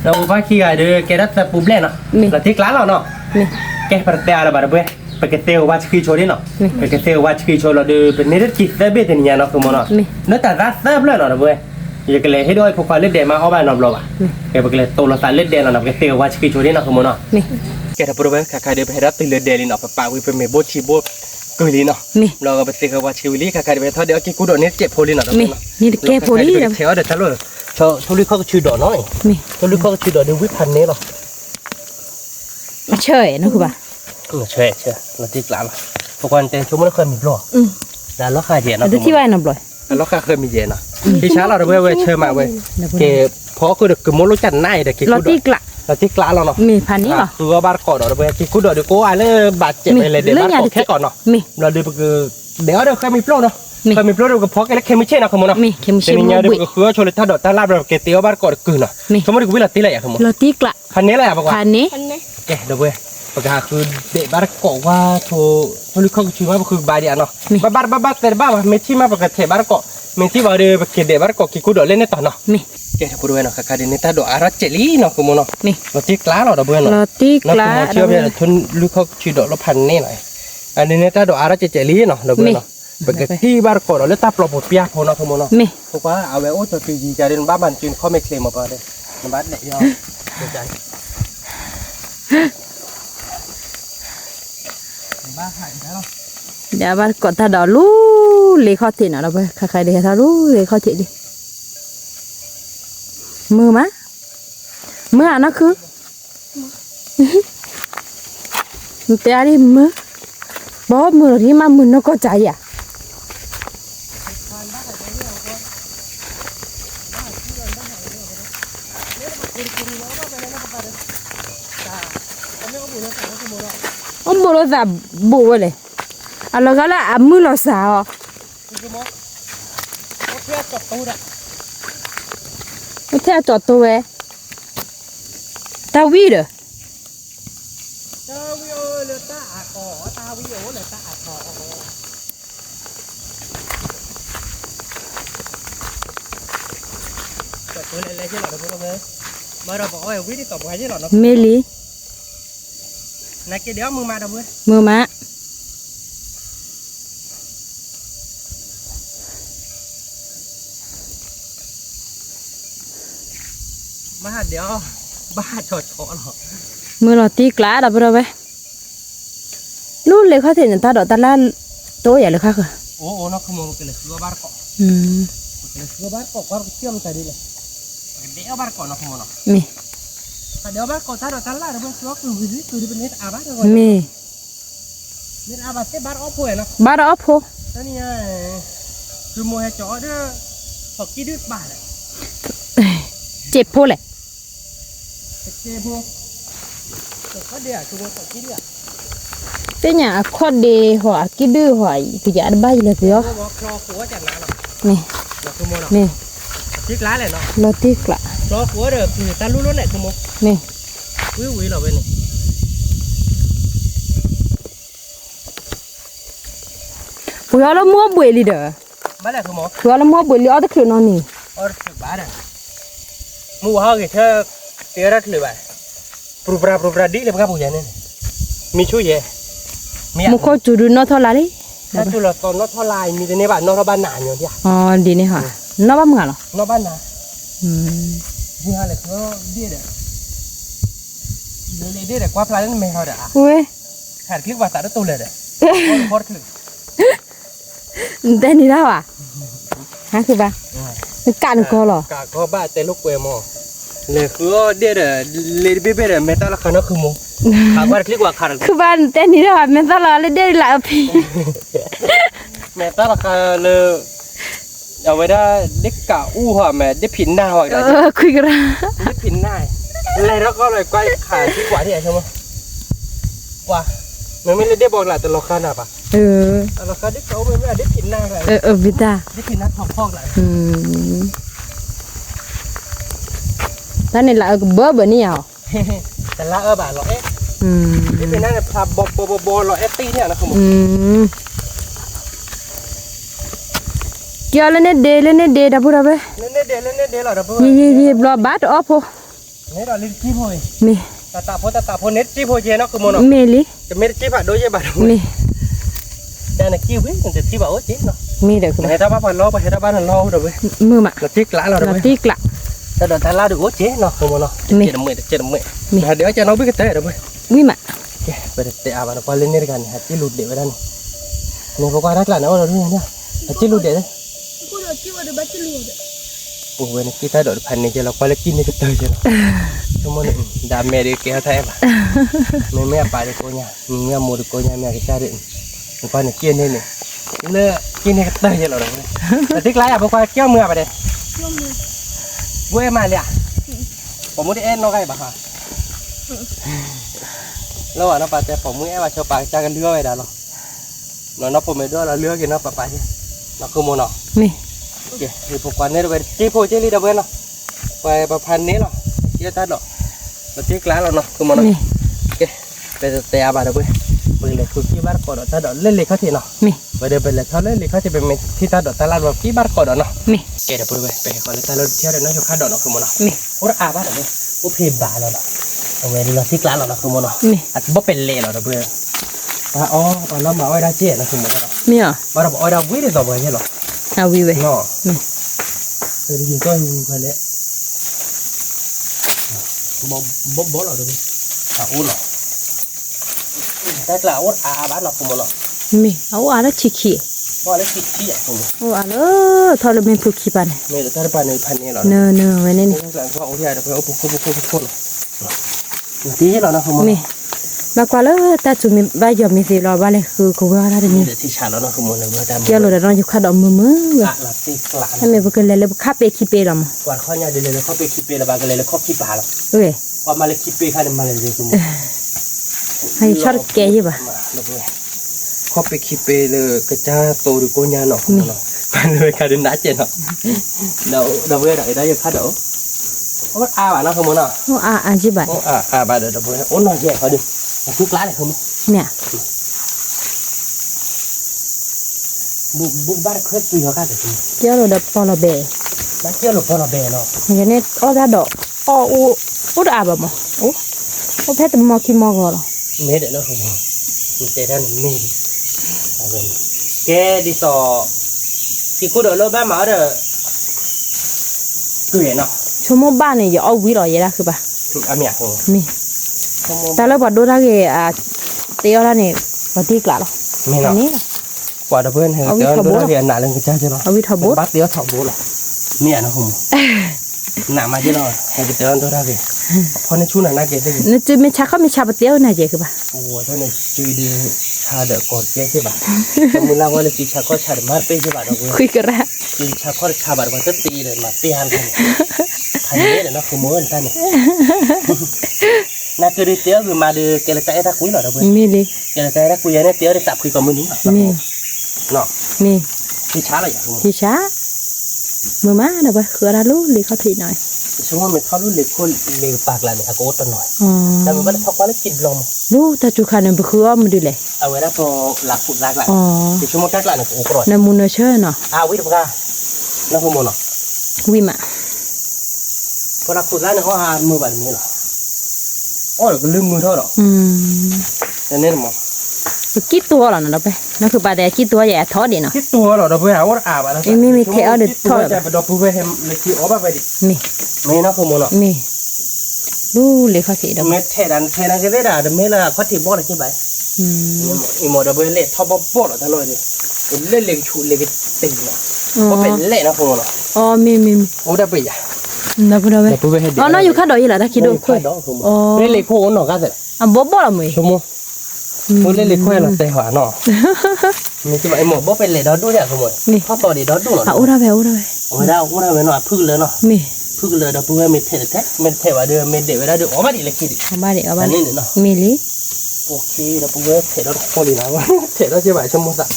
เราไปขี้ไก่เด้อแกได้แต่ปูเล่เนาะเราที่กล้าเราเนาะ นี่ แกประเดี๋ยวเราแบบไปไปเกษตรวัชคีโชว์ดิเนาะไปเกษตรวัชคีโชว์เราเด้อเป็นเนื้อกิจได้เบ็ดเนี่ยเนาะคือโมเนาะเนื้อแต่รัดเติบเลยเนาะเราไปอยากเลยให้ด้วยพวกควายเล็ดเดมาเอาไปนอนรออ่ะแกไปเลยโตเราสารเล็ดเดนเราเกษตรวัชคีโชว์ดิเนาะคือโมเนาะ นี่ แกถ้าพูดไปใครเดี๋ยวไปรับตีเลือดเดลินออกปากวิเป็นเมโบชีโบกุยลินเนาะ นี่ เราก็ไปตีกับว่าชิวลี่ใครเดี๋ยวไปทอดเดี๋ยวกินกูดอกนี้เจ็บโพลินเนาะ นี่นี่แกโพลี เดี๋ยวเที่ยวเดี๋ยวทะลุทุลิเขาก็ชื่อดอกน้อย นี่ ทุลิเขาก็ชื่อดอกเดี๋ยววิพันนี้หรอ เฉยนั่นคือปะ เช่เราตีกลางพวกคนเต็มชั่วโมงเคยมีหรอแล้วราคาเย็นเนาะ แต่ที่ว่าน้ำลอย แล้วราคาเคยมีเย็นเนาะที่ช้าเราเว้ยเชื่อมาเว้ยเกพอคือเด็กคือมรู้จักง่ายเด็กกิน เรา กูด ตี อก กละ เราตีกลางเราเนาะ มีพันนี้เหรอ คือว่าบ้านก่อนเนาะเว้ยกินกูดอกเดี๋ยวกูอะไรบาดเจ็บไปเลยเดี๋ยวบ้านก่อนแค่ก่อนเนาะ มี เราดูคือเดี๋ยวเคยมีโปรเนาะเคยมีโปรเดี๋ยวก็พอแกเคมีเช่นนะคุณมโน มีเข็ม เป็น เชื่อม ยังไง บุ เดี๋ยวก็คือชนเลยถ้าดอกถ้าลาบเราเกตีว่าบ้านก่อนกึ่งเนาะสมมติกูวิลาตีอะไรอะคุณมโน เราตีกละ คันนี้แหละบอกว่า พันนี้ anh này แกเดี๋ยวเว้ย ประกาศคือเด็กบ้านเกาะว่าโทรเขาชื่อว่าคือบาเดียเนาะบ้านแต่บ้านเมที่มาประกาศเทบ้านเกาะเมที่ว่าเดี๋ยวเด็กบ้านเกาะกี่กูโดดเล่นในต่อเนาะ มี เกศพูดไว้เนาะค่ะเดี๋ยวนี้ตาโดอารัเจลีเนาะคือโมเนาะ มี เราตีกล้าเราเบื่อเนาะ เราตีกล้า เชื่อว่าทุนลูกเขาชื่อโดเราพันนี่หน่อยอันนี้ตาโดอารัเจลีเนาะเราเบื่อเนาะประกาศที่บ้านเกาะเราเล่นตาปลอบเปียกพอเนาะคือโมเนาะ มี เพราะว่าเอาไว้โอ้ตัวจีจะเดินบ้านมันจีนเขาไม่เคลมมาปะเลยบ้านเนี่ยยาวใจบ้านหายแล้ว เดี๋ยวบ้านกดตาดอลูเลยข้อที่น่ะเราไปใครๆเดี๋ยวทาลูเลยข้อที่ดิมือมะมืออ่ะนะคือแต่อันนี้มือบอกมือที่มามือnó cóใจอ่ะông bố nó giả bố vậy à nó là à mưa nó sao nó theo chọt tôi về tao biết rồi mê lý này cái đéo mưa mà đâu bữa mưa má mà đéo ba trò trò nó mưa là tí lá đâu bữa vậy lúc lấy khó thể người ta đổ ta la tối vậy là khác rồi ô nó không một cái là xưa ba cọ cái xưa ba cọ qua cái chiêm tại đây này cái đéo ba cọ nó không một nó mì cái đéo ba cọ ta đổ ta la đâu bữa xưa từ bên nét à bát rồi mì nét à bát cái bát ốp hồi nó ba đó ốp hô đó niคือมวยจ่อเด้อพอกี้ดื้อบาด เจ็บโพเลย เจ็บพวกก็เดี๋ยวคือมวยพอกี้เดี๋ยว แต่เนี่ยข้อดีหัวกิดื้อหัวพี่จะใบเลยพี่อ๋อ บอกคลอขัวจากนั้นเนาะ นี่ เราคือมวยเนาะ นี่ ทิกล้าเลยเนาะ เราตีกละ คลอขัวเด้อคือตาลุ้นๆแหละคือมวย นี่ วิเราเป็น ผัวเรามัวบุยลีเด้อ บ้านแหละคือมวย ผัวเรามัวบุยลีอ๋อตะคืนนอนนี่ और बार मु वहां के थे तेरा ले बा प्रुपरा डी ले बगा बुझा ने मी छु ये मी มุขจูดูนอทอลาดิ ถ้าจุลตอนนอทอลายมีแต่ในบ้านนอทบ้านหนาอยู่เดีย อ๋อดีนี่ค่ะนอบ้ามึงอ่ะเหรอน อบ้านหนา อืม นี่ฮะเลยก็เดียเด้อเลยเดียเด้อกว่าพลายนั้นไม่เฮาเด้อ เว้ย ขาดคลิกว่าตัดตัวเลยเด้อพอดคลิก แต่นี่แล้วอ่ะฮะคือบ้ากันก็หรอก ะก็บ้าแต่ลูกเวมอเลยคือเดียเด้อเลยเบ้ๆเด้อเมตาละคันคือมขาว่าคลิกว่าขาด คือบ้านแต่นี่แล้วมันตลอดเลยได้หลายปี แม่ตาละคันเลยเอาไว้ได้เด็กกะอู้หัวแม่ได้ผินหน้าหัวกัน คุยกัน ได้ผินหน้าอะไรแล้วก็เลยก้อยขาที่กว่าที่ไหนใช่ไหมกว่ามันไม่ได้บอกหละแต่เราคาหนาปะ แต่เราคาได้เขาไม่ได้ผินหน้าอะไร บิดา ได้ผินหน้าทองฟอกอะไร ตอนนี้ละเบอร์แบบนี้เหรอ แต่ละบ่าเราเอ๊ะได้ผินหน้าเนี่ยพาบเราเอฟตี้เนี่ยนะคุณหมอ เกี่ยวแล้วเนี่ยเดดับบุระเบ้ เล่นเดเราดับเบิ้ล ยี่บล้อบาดออฟโ เนี่ยเราเล่นจีบเลย มี ตาโพเน็ตจีบเจนะคุณหมอเนาะ มีลิ จะไม่จีบอะโดยเฉพาะ มี แต่ในจีบเว้ยมันจะจีบอะโอ้จีบเนาะ มีเด็ก ให้ถ้าบ้านล้อไปให้ถ้าบ้านล้อเดี๋ยวเว้ย มือมา เราจีบละเราเดี๋ยว เรา เว้ย ตีกละ แต่เดี๋ยวแต่ละดูโอ้จีเนาะคุณหมอเนาะเจ็ดมือเดี๋ยวจะน้องบิ๊กเตะเดี๋ยวเว้ย วิมา ไปเตะอาบน้ำพอเล่นนี่กันฮะจีหลุดเดี๋ยวไปด้านนี่พวกเราได้กลั่นเอาเราด้วยเนี่ยจีหลุดเดี๋ยว กูเดี๋ยวคิดว่าเดี๋ยวบัตรลูด โอ้ยนี่kita dok depan ni je lah kau lagi ni kita je lah cuma ni dah meri ke saya bah memi apa dia konya ni amu dia konya mi kita cari kau ni kian ni le kini kita je lah orang tapi kelaya apa kau kian mu apa deh gue maliaผมได้เอ็นน้องไก่บ้าฮะแล้วอ่ะน้องป้าแต่ผมไม่ว่าชอบปากจากันเลือไปได้หรอน้องผมไม่ด้วยเราเลือกินน้องป้าไปเนี่ยน้องคือโมนอ มี oke di pokoknya udah cipo cili dah buenoไปประพันธ์นี้เนาะเยอะท่านเนาะมาที่กลางแล้วเนาะคือมันเนาะโอเค เป็นแต่บาดเว้ยเปิดเลยคือกี่บาทก่อนถ้าดอกเล่นเลยเขาทีเนาะ มี ไปเดินไปเลยเท่าเล่นเลยเขาจะเป็นที่ตาดอกตลาดแบบกี่บาทก่อนเนาะ มี เดี๋ยวไปไปขอเลยตาเราเที่ยวเดี๋ยวน้องชกข้าดอกเนาะคือมันเนาะ มี โอ้อาบ้าเว้ยโอ้เพย์บาแล้วเนาะเอาไว้ดูเราที่กลางเราเนาะคือมันเนาะ มี อาจจะบ่เป็นเละเนาะเว้ยว่าอ๋อตอนเรามาอ้อยได้เจ๊นะคือมันเนาะ มีอ่ะ มาเราอ้อยได้วิ่งได้ต่อไปเนี่ยหรอ เอาวิเว้ย เนาะ มี ได้ยินก็ยิงไปเลยบ่เราดูอ้วนหรอแต่กล่าวอ้วนบ้านเราคือมันเนาะ มีเอาอะไรชิคี บ่แล้วคิดที่อ่ะคือ โอ้อะไรทอลเมนทุกขี้ปัน เมื่อแต่ปานในพันนี่หรอ เนอเนอไว้นี่ นี่หลังว่าโอ้ยเดี๋ยวไปเอาปุ๊บที่เรานะคือมัน มีมากกว่าเลยแต่จุมีใบยอมมีสีรอบ้านเลยคือกูว่าอะไรนี่ เดี๋ยวที่ชาแล้วนะคือมันเลยว่าแต่ เกี่ยวเลยเราอยู่ข้าดอกมือเว้ย หลับตีกลาง ให้แม่บอกกันเลยข้าเปขี้เปรำ กวาดข้อเนี่ยเดี๋ยวเขาไปคิดเปย์ละบางกันเลยแล้วเขาคิดปลาหรอ เว้ย ว่ามาเลยคิดเปย์ค่ะมาเลยคือมัน ให้ชอบแกยี่ป่ะ เขาไปคิดเปย์เลยกระจ้าโตหรือโกญาเนาะมันเลยค่ะเดินหน้าเจนเนาะเราเวลาได้ยังคาดเอาว่าบ้านนะคือมันเนาะ โอ้อาจีบ่าย บ้านเดี๋ยวเวลาโอ้นอนแย่เขาดิทุกร้านเลยคือมัน เนี่ย บุกบ้านเคยคุยเขากันแต่ที เกี่ยวเลยปอลเบย์ บ้านเที่ยวหรือพอเราเบเนาะ อย่างนี้อ้อได้ดอกอ้ออูดอาบมั้งโอ้แพทย์มอคิมอก่อน เมดเนาะคือมันแต่ท่านเมดแกดิต่อที่กูเดินรถบ้านมาเด้อเกลี่ยเนาะ ชั่วโมงบ้านเนี่ยอย่าเอาวิหรอยังไงคือป่ะ อาเมียคือ มีแต่แล้วพอดูท่าเกเตี้ยแล้วเนี่ยพอตีกลับหรอ ไม่ อั เนาะ นนี้ กว่าเพื่อนเห็นเดี๋ยวเราเรียนหนาเรื่องกระจายใช่ไหม เอาวิทบุตร บัดเดียวถอดบูหรอเนี่ยนะผมหนามาเยอะหน่อยให้กระเตือนตัวได้เลยพอในช่วงนั้นน่าเกลียดได้ นี่จะไม่ชักเขาไม่ชักปะเตี้ยวน่าเจ๊คือป่ะ โอ้เท่านี้จืดชาเด็กกอดแก่ใช่ป่ะมือล่างว่าเลยกินชาก็ชามาเป้ใช่ป่ะเราเว้ย คุยกันแล้ว กินชาก็ชาบัดมาจะตีเลยมาเตี้ยหันทันทันนี้เลยนะคือมือท่านเนี่ยน่าคือดีเตี้ยคือมาดูเกลือใจรักคุยหรอเราเว้ย มีเลย เกลือใจรักคุยเนี่ยเตี้ยได้จับคุยกับมือนี้เนาะ มี ที่ช้าอะไรอย่างเงี้ย ที่ช้ามือมาเดี๋ยวไปคืออะไรรู้เลยเขาถีหน่อย สมมติมันเขารู้เล็กคนเล็กปากหลานเนี่ยอากูตัวหน่อย อ๋อ แต่มันไม่ได้ทอกว่าแล้วกินลม รู้แต่จุขันเนี่ยคือว่ามันดูเลย เอาไว้แล้วพอหลักขุดหลักหลัก อ๋อ ที่สมมติหลักหลักเนี่ยโอ้กรอด นามูนเชอร์เนาะ วิธีการแล้วพอหมดเนาะ วิมา พอหลักขุดหลักเนี่ยเขาหามือแบบนี้เหรออ๋อเดี๋ยวก็ลืมมือเท่าหรอแต่เนี่ยมั้ง กี่ตัวหรอนะเราไปนั่นคือปลาแต่กี่ตัวใหญ่ทอดดีเนาะ ที่ตัวหรอเราไปหาว่าอาบอะไรจะไปดอกผู้ไปเห็นเลยที่อ๋อไปดิ มี ไม่นะพอหมดเนาะ มีรู้เลยเขาถีดอก เม็ดเทดันก็ได้ด่าเดี๋ยวเม็ดละเขาถีบบ่อเลยใช่ไหมอีโมเดลเล่ทอปบ่อหรอท่านเลยดิเล่นเล็กชูเล็กตีเนาะก็เป็นเล่นะพอหมดเนาะ อ๋อมี โอ้ได้ไปอ่ะ นับดูไป เดี๋ยวผู้ไปเห็น อ๋อน้อยอยู่ข้าดอกยี่หล่ะถ้าคิดดูคุย อ๋อเล่นเล็กคู่หนอกันเสร็จ อ่ะบ๊อบบ๊อบละมึง ชั่วโมงผู้เล่นเล็กคู่เราเตะหัวหนอมีที่ว่าไอ้หมอบ่เป็นเลยดอดูเนี่ยขโมยข้อต่อดีดอดูหรอ อ่ะอุระไปอุระไป โอ้ยได้โอ้ยได้หน่อยพึ่งเลยเนาะ มี พึ่งเลยดอผู้ไม่เทแท้ไม่เทว่าเดือไม่เด็ดเวลาเดืออ๋อมาดิเลยคิด เอาบ้านดิเอาบ้าน นี่เนาะ มีลิ โอเคดอผู้เทดอโคลีนะว่าเทดอจะไปชั่วโมงสัก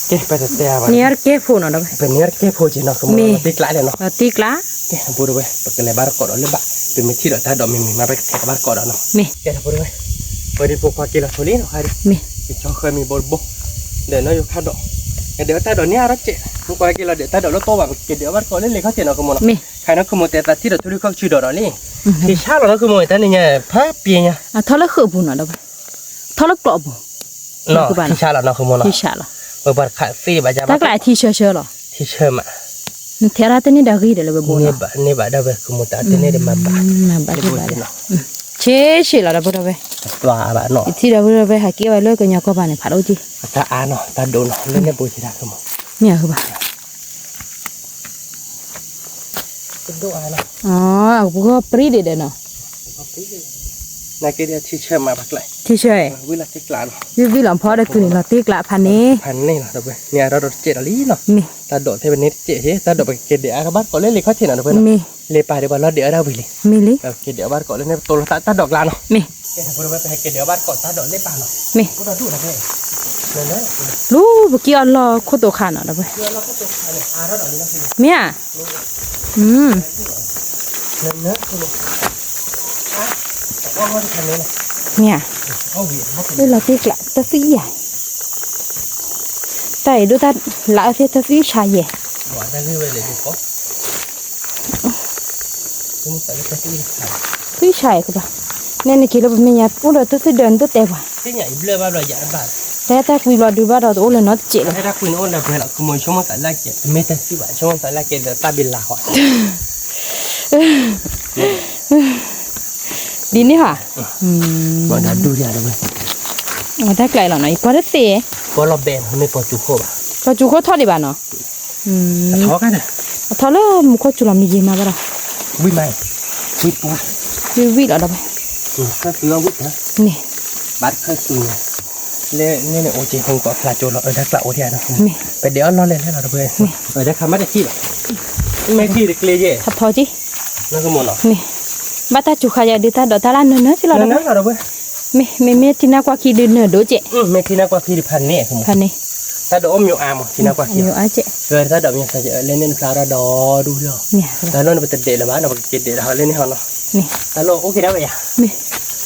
เก็บไปแต่แต่ว่า เนี่ยเก็บฟูนเอาไป เป็นเนื้อเก็บโพจินะขโมยติดหลายเลยเนาะ ตีกละ เก็บพูดไปปกติบาร์กอดเลยบะเป็นไม่ที่ดอถ้าดอมีมาไปเทบาร์กอดเนาะ มี เก็บพูดไปพอดีพวกกินละโทลีเนาะใครดิ มี ที่เขาเคยมีบอลบุกเดี๋ยวน้อยอยู่ข้าดอกเดี๋ยวแต่ดอกนี้รักเจ๊พวกกินละเดี๋ยวแต่ดอกแล้วโตแบบเดี๋ยวบาร์กอดเล่นเลยเขาเจ๊เนาะขโมย มี ใครนักขโมยแต่ที่ดอกทุเรียนเขาชื่อดอกนี่ที่ชาเรานักขโมยแต่นี่เนี่ยพระเปียเนี่ย อ่ะทอละคือบุญเอาไปทอละกรอบบุ เนาะที่ชาเรานักขโมยเนาะ ที่ชาละ เปิดขายฟรีบาจา ตักหลายที่เชื่อหรอ ที่เชื่อมา เทระตัวนี้ดากีเดี๋ยวเราไปบุญ นี่บาได้ไปขโมยแต่ที่นี่เดี๋ยวมาบ้า มาบ้านที่บ้านเชี่ยละเราไปเราไป ตัวบ้าเนาะ ที่เราไปหาเกี่ยวเลิกกันยาก็บ้านเนี่ยผ่าดูจี ตาอาเนาะตาโดนเล่นในบุญที่ได้ขโมย เนี่ยคือบ้าน เป็นตัวอาเนาะ อ๋อพวกปรีดีเด้เนาะ นักเรียนที่เชื่อมาบักไหล ที่ช่วย วิลาที่กลาง วิหลังพอได้คืนเราตีกละพันนี้ พันนี่เนาะเว้ยเนี่ยเราโดดเจ็ดลีเนาะ มี ตาโดดเทเป็นนิดเจ๊ตาโดดไปเกเดียอาบัดก็เล่นเลยเขาเช่นนั้นเพื่อน มี เลยไปเดี๋ยวเราเดี๋ยวเราไปเลย มีลิ เกเดียบัดก็เล่นในตัวตาดอกลาเนาะ มี เกถ้าพูดไปเกเดียบัดก็ตาดอกเล่นปาเนาะ มี ก็เราดูนะเพื่อนเนี่ย รู้บุกี้อัลลอโคตรขานาดไป เราก็ตัวเนี่ยอาเราดอกนี้นะคือ เมียเนี่ยคุณอ่ะแต่ก็ว่าที่ทำนี้นะ เนี่ย เอาเหี้ย đây là tiếc lạ ta phí à tại đôi ta lạ thế ta phí xài gì หวานได้เรื่อยๆเลยดูก็ต้องใส่แล้วก็ที่ขาด phí xài cơ bà nên là kia là mình nhặt ủa rồi tôi sẽ đơn tôi tè vào ที่ใหญ่เรื่อยว่าเราอยากบ้าน แต่ta quy vào đưa vào đó ủa là nó chết ให้รักคุณโอ้นเราเพื่อนเราคือมวยช่วงมันสายแรกเจ็ดไม่แต่สิบวันช่วงมันสายแรกเจ็ดเดี๋ยวตาบินลาหอย đi đi hả วันนั้นดูดีเลย người ta lại là nói có đất gì ก็เราแบนไม่พอจุกโคบ và chú có thoát đi bà nó ท้อกันนะ thoát là một con chú làm gì mà bà đâu วิ่งไหมวิ่งปู đi vị ở đâu bà ก็ซื้ออาวุธนะ nè บัตรเคยซื้อเนี่ยโอเจคงก็พลาโจเราได้กล่าวโอเดียนะ nè ไปเดี๋ยวเราเล่นให้เราเพื่อนได้คำไม่ได้ขี้หรอไม่ขี้เด็กเลยเย่ thật thôi chứ นั่นก็หมดหรอ nè bà ta chú khai đi ta đỡ ta lan nữa chứ là นั่น đâu เราเพื่อน mẹ thì nào qua khi đi nửa đố chị ไม่ขี้น่ากว่าขี้พันเนี่ยคุณ phần này ถ้าโดมอยู่อามขี้น่ากว่าขี้ nhiều ai chị เกิดถ้าโดมยังใส่เล่นพลาราดอดูเดียว nè แล้วเราไปตัดเดละบ้านเราไปเก็บเดละเล่นให้เขาเนาะ nè แล้วโอเคได้ไหม nè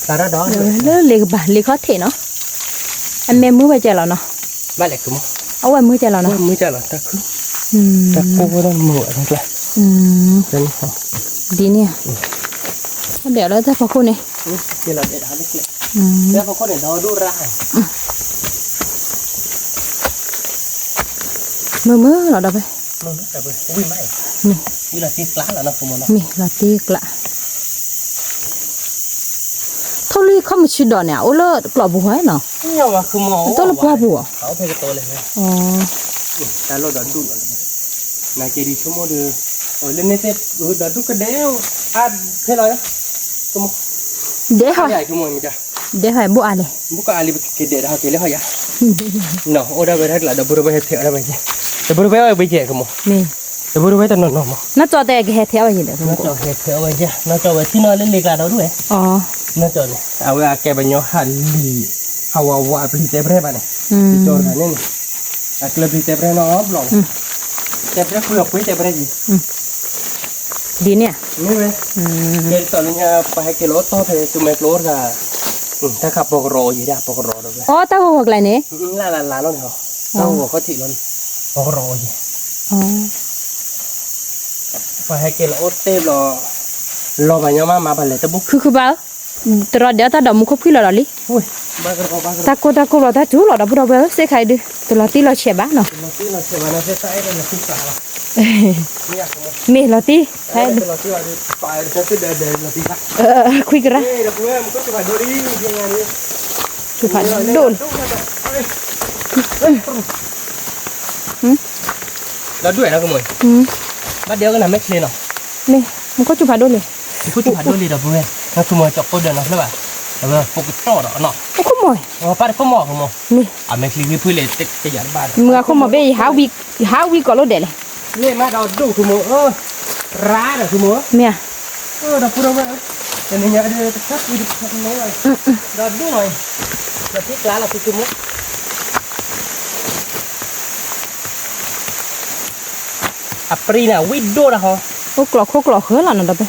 พลาราดอ rồi lấy bà lấy khó thể nó anh mẹ mới bây giờ là nó บ้านเล็กคือมั้ง áo anh mới giờ là nó มือจะหรอตะคือตะกูก็ต้องมืออะไรกันเล่นเขา đi nè đẻo đó ta phải khô này เดี๋ยวเราเด็ดหาเล็กๆแล้วพอคนเนี่ยเราดูร้าย mơ là đâu vậy มันไม่แต่เพื่อนวิ่งไม่ nè นี่เราที่กล้าแล้วนะคุณมัน nè là tiếc lạ thôi đi không một chút đỏ nè ôi lơ lọ bùa ấy nó เนี่ยว่าคือหมอ tôi là qua bùa เขาเพลโตเลยนะ แต่เราดันดูอะไรนายเจดีชั่วโมงเดียวโอ้ยเล่นในเซ็ตดันดูกันเดียวอ่ะเพลอะไรชั่วโมง để hỏi ใหญ่ชั่วโมงมั้ยจ๊ะ để hỏi bùa à này บุกอาลีกิเดดฮะเกลี่ยหอยอ่ะเนาะโอ้ได้ไปทักละดับบุรุษไปเที่ยวได้ไปเจดับบุรุษไปเอาไปเจกันมั้ง nè ดับบุรุษไปตอนนั้นมั้ง nó cho tay cái theo gì đấy น่าจะเที่ยวไปเจน่าจะไปที่นอนเล่นเล็กๆเราด้วย น่าจะเนี่ยเอาไปแกไปย้อนหันลีเอาว่าไปเจ็บเรื่อยไปเนี่ยที่จอดกันเนี่ยอ่ะกลับไปเจ็บเรื่อยน้องหลงเจ็บเรื่อยคุยกับคุยเจ็บเรื่อยจี đi nè นี่เว้ยเดี๋ยวตอนนี้ไปให้กิโลต่อไปตัวเมกโลกับถ้าขับปกโรอยู่ได้ปกโรด้วย ô tao hoặc lại nè ลาแล้วเนี่ยเหรอเราหัวเขาถีบแล้วปกโรอยู่ไปให้กิโลเต็มรอไปย้อนมาไปเลยตะบุก cứ bao rồi để tao đóng một khúc là đi อุ้ยบ้ากระบอกบ้ากระ ta cô là ta chú là đâu đâu sẽ khai đi từ là tí là chè bát nó เราที่เราเชื่อว่าเราจะใช้ได้ในทุกสาระไม่อยากเลย mẹ là tí ใช่ khai เราที่ว่าไปจะไปเดินเราที่พัก khuy cái ra เฮ้ยเราเพื่อนมันก็จะไปดูดียังไงนี่ chú phải đồn เราด้วยนะคุณมวยบ้านเดียวกันนะไม่เคลียร์หรอ nè không có chú phải đồn này พูดถึงดูดีเราเพื่อนนะคุณมวยจบก็เดินนะใช่ป่ะแล้วโฟกัสต่อเนาะ không có mồi ป้าก็หมอกคุณมวย nè อ่ะไม่เคลียร์เพื่อนเลยติดขยันบ้าน mưa không mà bây háo vi có lỗ để này เล่มาเราดูคุณมวยร้านเหรอคุณมวย mẹ เราพูดเอาไว้แต่ในนี้เดี๋ยวจะทักวิดีโอนี้หน่อยเราดูหน่อยเราที่ร้านเราคุณมวยอัปรีน่ะวิดดูนะฮะ ô cỏ khớ là nó đâu vậy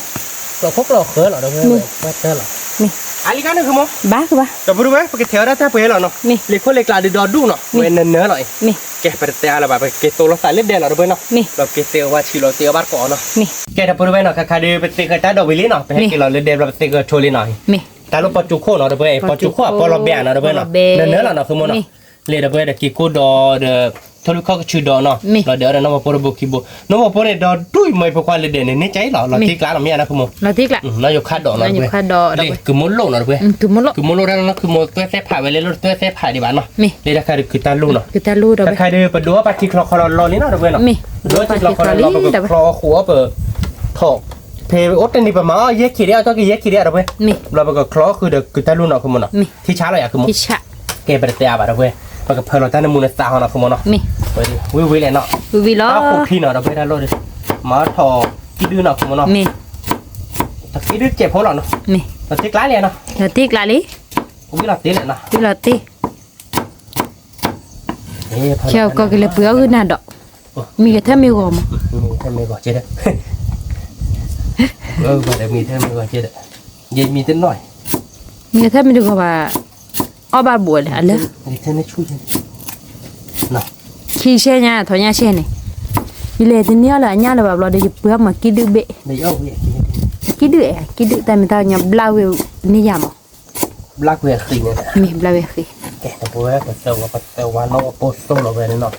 เราพกเราเขินเหรอเราเพื่อนว่าเจอเหรอ nè อันนี้กันนะคุณมวย bá cứ ba จะพูดไหมไปเที่ยวได้ถ้าไปเหรอเนาะ นี่ เล็กคนเล็กลาดีดอดูเนาะเว้นเนื้อหน่อย nè แกไปเที่ยวแล้วแบบแกโตเราใส่เล็บแดงเหรอเพื่อนเนาะ nè เราแกเที่ยวว่าชิลเราเที่ยวบ้านก่อนเนาะ nè แกถ้าพูดไหมเนาะคาเดีไปเที่ยวกันดอกวิลลี่เนาะไปให้กินเราเล็บแดงเราไปเที่ยวโชลีหน่อย nè แต่เราปอจูโคเนาะเพื่อนปอจูโคปอเราแบนเนาะเพื่อนเนาะเนื้อเราเนาะคือมันเนาะเลยเพื่อนเด็กกิโกดอเดทะลุเข้าชื่อดอเนาะเราเดี๋ยวเรามาพูดบุกิบุน้องมาพูดเนี่ยดอดุยไม่พอความเลยเด่นเนี่ยใจเราที่กลางเราไม่นะคุณม là tiếc lại นายกคาดดอกเนาะ là เพื่ nhiều อน khai đỏ เลยคือมุดลงเนาะเพื่อน từ một lỗ คือโมโลแล้วนะคือโมตัวเส้ผ่าไปเลยรถตัวเส้ผ่าดีบ้านเนาะ nè เลยราคาคือตาลูเนาะ người ta lưu đâu ถ้า vậy ใครเดินไปดูว่าปฏิคลอคลอรอนี่เนาะเพื่อนเนาะ nè ดูว่าปฏิคลอคลอรอแบบคลอขัวเปิดถอกเพย์อดนี่ประมาณเยอะขี้เดียวต้องกี่เยอะขี้เดียวเพื่อน nè เราแบบคลอคือเด็กคือตาลูเนาะคือมันเนาะที่ช้าเลยอะคือมัน cái chạ เกย์ไปเตะบ้านเพื่อนมันก็เพลเราตั้งในมูลนิธิเนาะคือมันเนาะ nè ไปดิวิเลยเนาะ vì ถ้า nó ขุดที่เนาะเราไปได้รถเลยมาถอกขี้ดื้อเนาะคือมันเนาะ nè ถ้าขี้ดื้อเจ็บหัวเนาะ nè เราที่กล้าเลยเนาะ là tiếc lại đi วิเราตีเลยเนาะ vì là tiếc เฮ้ย chào có cái là bữa cái nào đó mình cái thêm nhiều gồm มีท่านไม่ก่อเจ็ดอ่ะว่าแต่มีท่านไม่ก่อเจ็ดอ่ะยังมีเต้นหน่อย มีถ้าไม่ดูก็ว่าอ้อบ้าบัวเลยอะไร นี่เธอไม่ช่วยน่ะ ขี้เช่เนี่ยถอยเนี่ยเช่เนี่ยอีเล่ตัวเนี้ยแหละเนี่ยเราแบบเราได้ยิบเปลือกมากินดื้อเบะ ได้เอาเว้ย กินดื้อกินดื้อแต่ไม่ต้องเนี่ยบลาวนี่ยามอ่ะ ลักเว้ยสิเนี่ย มีบลาวคือ แกแต่บัวก็เซลว่าเซลว่าน้องโพสต์ส่งเราไปเนาะ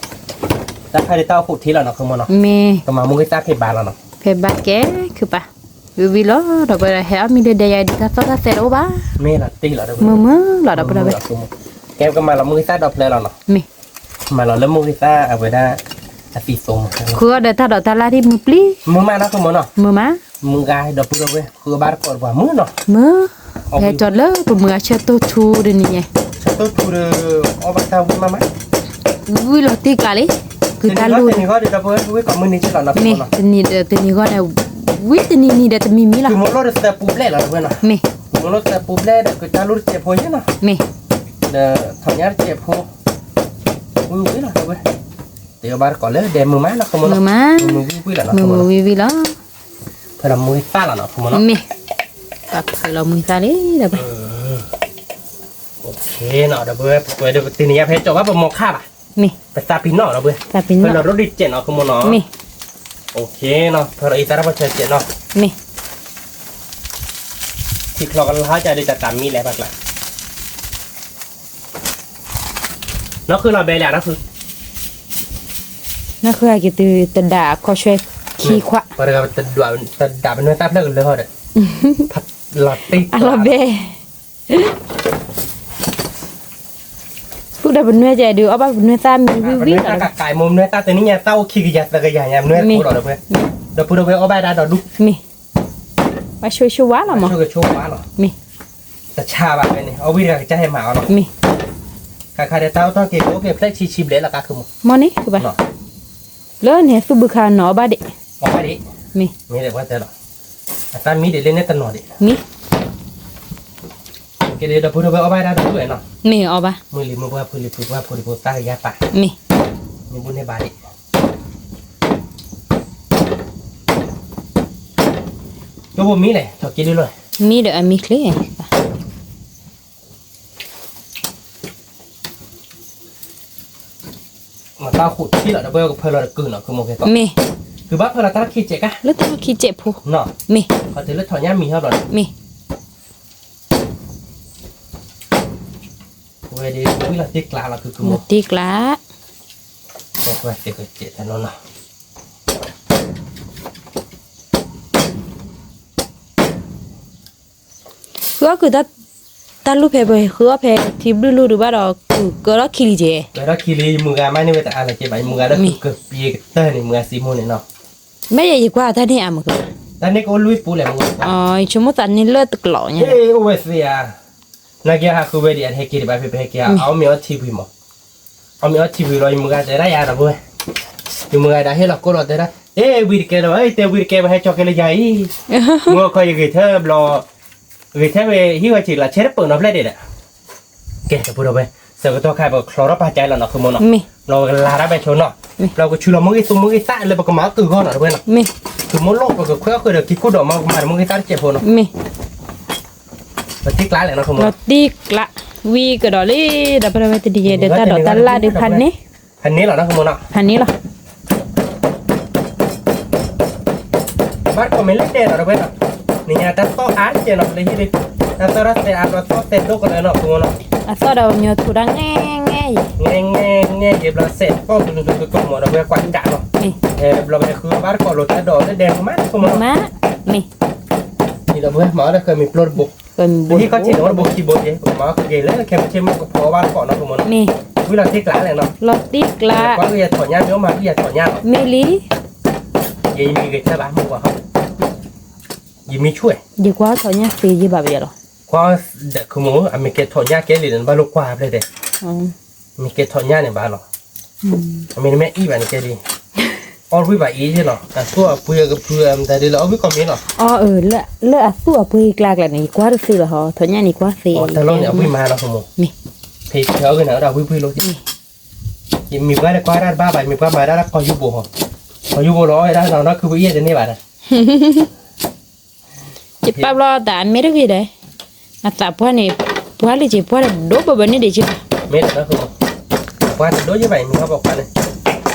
ถ้าใครได้เต้าพูดที่แล้วเนาะคือมันเนาะ มี ก็มามุ้งให้ตาเก็บบานแล้วเนาะ เพบาแกคือปะวิลล์เราไปเห็นมีเดียดิท่าสักเซโรบ้า ไม่ละตีละเด้อ มือเราไปเลย แกก็มาเรามุ้งให้ตาดอกเลยแล้วเนาะ มี มาเราเริ่มมุ้งให้ตาเอาไว้ได้สีส้ม คือเดี๋ยวถ้าเราตลาดที่มือปลี มือมานะคือมันเนาะ มือมา มือกายดอกเว้ยคือบาร์ก่อนว่ามือเนาะ มือแค่จอดเลยตัวมือเชื่อตัวชูเดี๋ยวนี้ไง ฉันต้องดูเอาไปเต้ามาไหม วิลล์ตีกาเลยคือตาลู นี่ก็เดี๋ยวเราไปก่อนมือนี้จะหลับนะ มีตัวนี้ก็เนี่ยวิตัวนี้เดี๋ยวจะมีมีละ คือมันรถจะปุ๊บเล่แล้วเว้ยเนาะ มี มันรถจะปุ๊บเล่เดี๋ยวก็จะรู้เจ็บหัวเนาะ มี เดี๋ยวทำยาเจ็บหัวอุ้ยเนาะเว้ยเดี๋ยวบาร์ก่อนเลยเดี๋ยวมือมาเนาะคือมัน มือมา มือวิ่งแล้วเนาะ มือวิลล์ เพื่อมือตาแล้วเนาะคือมันเนาะ มีกับเรามือซาเลยเดี๋ยว โอเคเนาะเดี๋ยวเดี๋ยวตีนี้เพชรจบว่าเป็นโมฆะป่ะ มี ไปตาปีนเนาะเว้ย แต่เป็น เพื่อเรารถดิเจ็ดเนาะคือมันเนาะ มี โอเคเนาะเพื่อเราอีตาเราเจ็ดเนาะ มี ที่เรากันท้าจะได้จัดการมีแล้วแบบนั้นนั่นคือเราเบลล์นะคือ นั่นคืออะไรตัวตัดดาเขาช่วยขี้ขวะ พอเราตัดดาบเป็นเนื้อตาเลิกเลยเขาเด็ดผัดหลอดติ๊ก อะลาเบ้พวกเราเป็นเนื้อใจดูเอาไปเป็นเนื้อตามีวิววิว เนื้อตาไก่มุมเนื้อตาตัวนี้เนี่ยเต้าขี้กิจตะกยานเนื้อพูดเราเพื่อนเดี๋ยวพูดเราไปเอาใบดาดอดุ มีมาช่วยชัวร์ละมั้ง ช่วยกันโชว์ว้าหรอ มี แต่ชาแบบนี้เอาวิธีการจะให้หมาเนาะ มี ใครเดี๋ยวเต้าต้องเก็บโอเคเพลกชิบเลยละกันคือมึง มอนี่คือแบบ เนาะ เลิศเนี่ยสุบุคานหนอบาเด ออกไปดิ มี มีแต่ว่าแต่หรอตามีเดี๋ยวเล่นเนี่ยตลอดดิ มี เดี๋ยวพูดเราไปเอาใบดาดอด้วยเนาะ มีเอาปะ มือลิมือว่าพูดลิพูดว่าพูดลิพูดตายาปะ มี มีบุญในบาดิก็บ่มีเลยชอบกินด้วยเลย มีเดี๋ยวมีเคลียร์ มาตาขุดที่เราเบิลกับเพลเรากลืนเนาะคือโมเกต มี คือบ้าเพลเราตาขี้เจ๊กะ แล้วตัวขี้เจ็บผู้ เนาะ มี เขาจะเลือดถอนย่ามีครับเรา มี เวดีวิลาติกลาเราคือโม หมดตีกละ บอกว่าเจ๊กเจ๊แต่นนเนาะ คือถ้าลูกเพย์ไปคือเพย์ที่บลูหรือว่าเราก็เราขี้เจ แล้วเราคีรีมือกาไม่นี่เวแต่อะไรเจ๊ใบมือกาแล้วเกิดปีเตอร์นี่มือซีโมเนี่ยเนาะ ไม่ใช่กว่าท่านนี่อ่ะมึง แต่นี่ก็ลุยปูแหละมึง อ๋อชั่วโมงตอนนี้เลือดตกหล่อเนี่ย เฮ้ยโอ้ยเสียนักเกียร์คือเวดีอันเฮกิริบายเพ่เกียเอาเมียทีวีมั้งเอาเมียทีวีเรามือกาจะได้ยาละเว้ยมือกาได้ให้เราก็เราได้เอ้วิร์เกเราเอ้วิร์เกมาให้จอกเลยใหญ่มือคอยยังไงเธอรอวิธีไปฮิวจิละเชื่อเปิดนับเลยเด็ดอะแกจะพูดเอาไปเสกตัวใครบอกคลอร์ปาใจเราเนาะคือมันเนาะ มี เราลาได้ไปชนเนาะเราก็ชูเรามือตุ้มมือซ่าเลยบอกมาคือก้อนเนาะเพื่อนเนาะ มี คือมันโลกก็คือคือเด็กที่คุดออกมามือซ่าเจ็บหัวเนาะ มี แล้วที่กลายเลยเนาะคือมัน เราตีกละวีก็ดอลี่ดับเบิลเวทดีเดต้าดอตัลลาดิพันนี้ พันนี้เหรอเนาะคือมันเนาะ พันนี้หรอ บ้านก็ไม่เล็กเด่นเนาะเพื่อนเนาะนี่ไงแต่ต่ออาร์ตเจเนาะเลยที่ดิแต่ต่อรัสเซียอาร์ตต่อเต็มโลกเลยเนาะคือมันเนาะ อ่ะซอดาวเนื้อถูดังแง่แง่ nghe dịp là sẽ có từ cùng một đầu quanh cả rồi นี่ เราไปคือบ้านก่อนรถแต่ดอกได้แดงมากก็มา มานี่ นี่เราเพื่อหมอได้เคยมีปลดบุก เป็นบุญ ที่เขาเชื่อว่าบุกคีย์บอร์ดเองหมอคือเกล้แค่ไม่ใช่มันก็พอบ้านก่อนนะคุณมน นี่ วิลาที่กลางเลยเนาะ เราตีกละ ก็คืออย่าถอนยาเยอะมากอย่าถอนยา เมลี ยังมีเกิดใช่บ้านมึงว่าเขายังมีช่วย ดีกว่าถอนเนี่ยฟรียี่แบบเดียวหรอ ก็เด็กคือมึงอเมริกาถอนยาเกลี่ยบ้านลูกกว่าเลยเด็ก อ๋อ มีเกถอนยาในบ้านหรออเมริกาแม่อีบ้านเกลี่ยอ๋อคุยแบบอีใช่หรอแต่ตัวเพื่อกับเพื่อแต่เดี๋ยวเราวิเคราะห์มีหรอ อ๋อเลือสู้อ่ะเพื่อกลากแล้วนี่กว่าซื้อเหรอถอนเนี่ยนี่กว่าซื้อ อ๋อแต่เราเนี่ยวิมาเราสมมติ นี่ เพจเขากันนะเราวิรถยังมีบ้านกว่าด้านบ้าใบมีบ้านใบด้านคอยยุบบ่คอยยุบบ่ร้อยด้านเราคือวิเยจะนี่บ้าน จิบปั๊บรอแต่ไม่ได้กี่เลย ata puane puale je puale dobo bane de je mét nó không qua đối với vậy mình có bọc qua này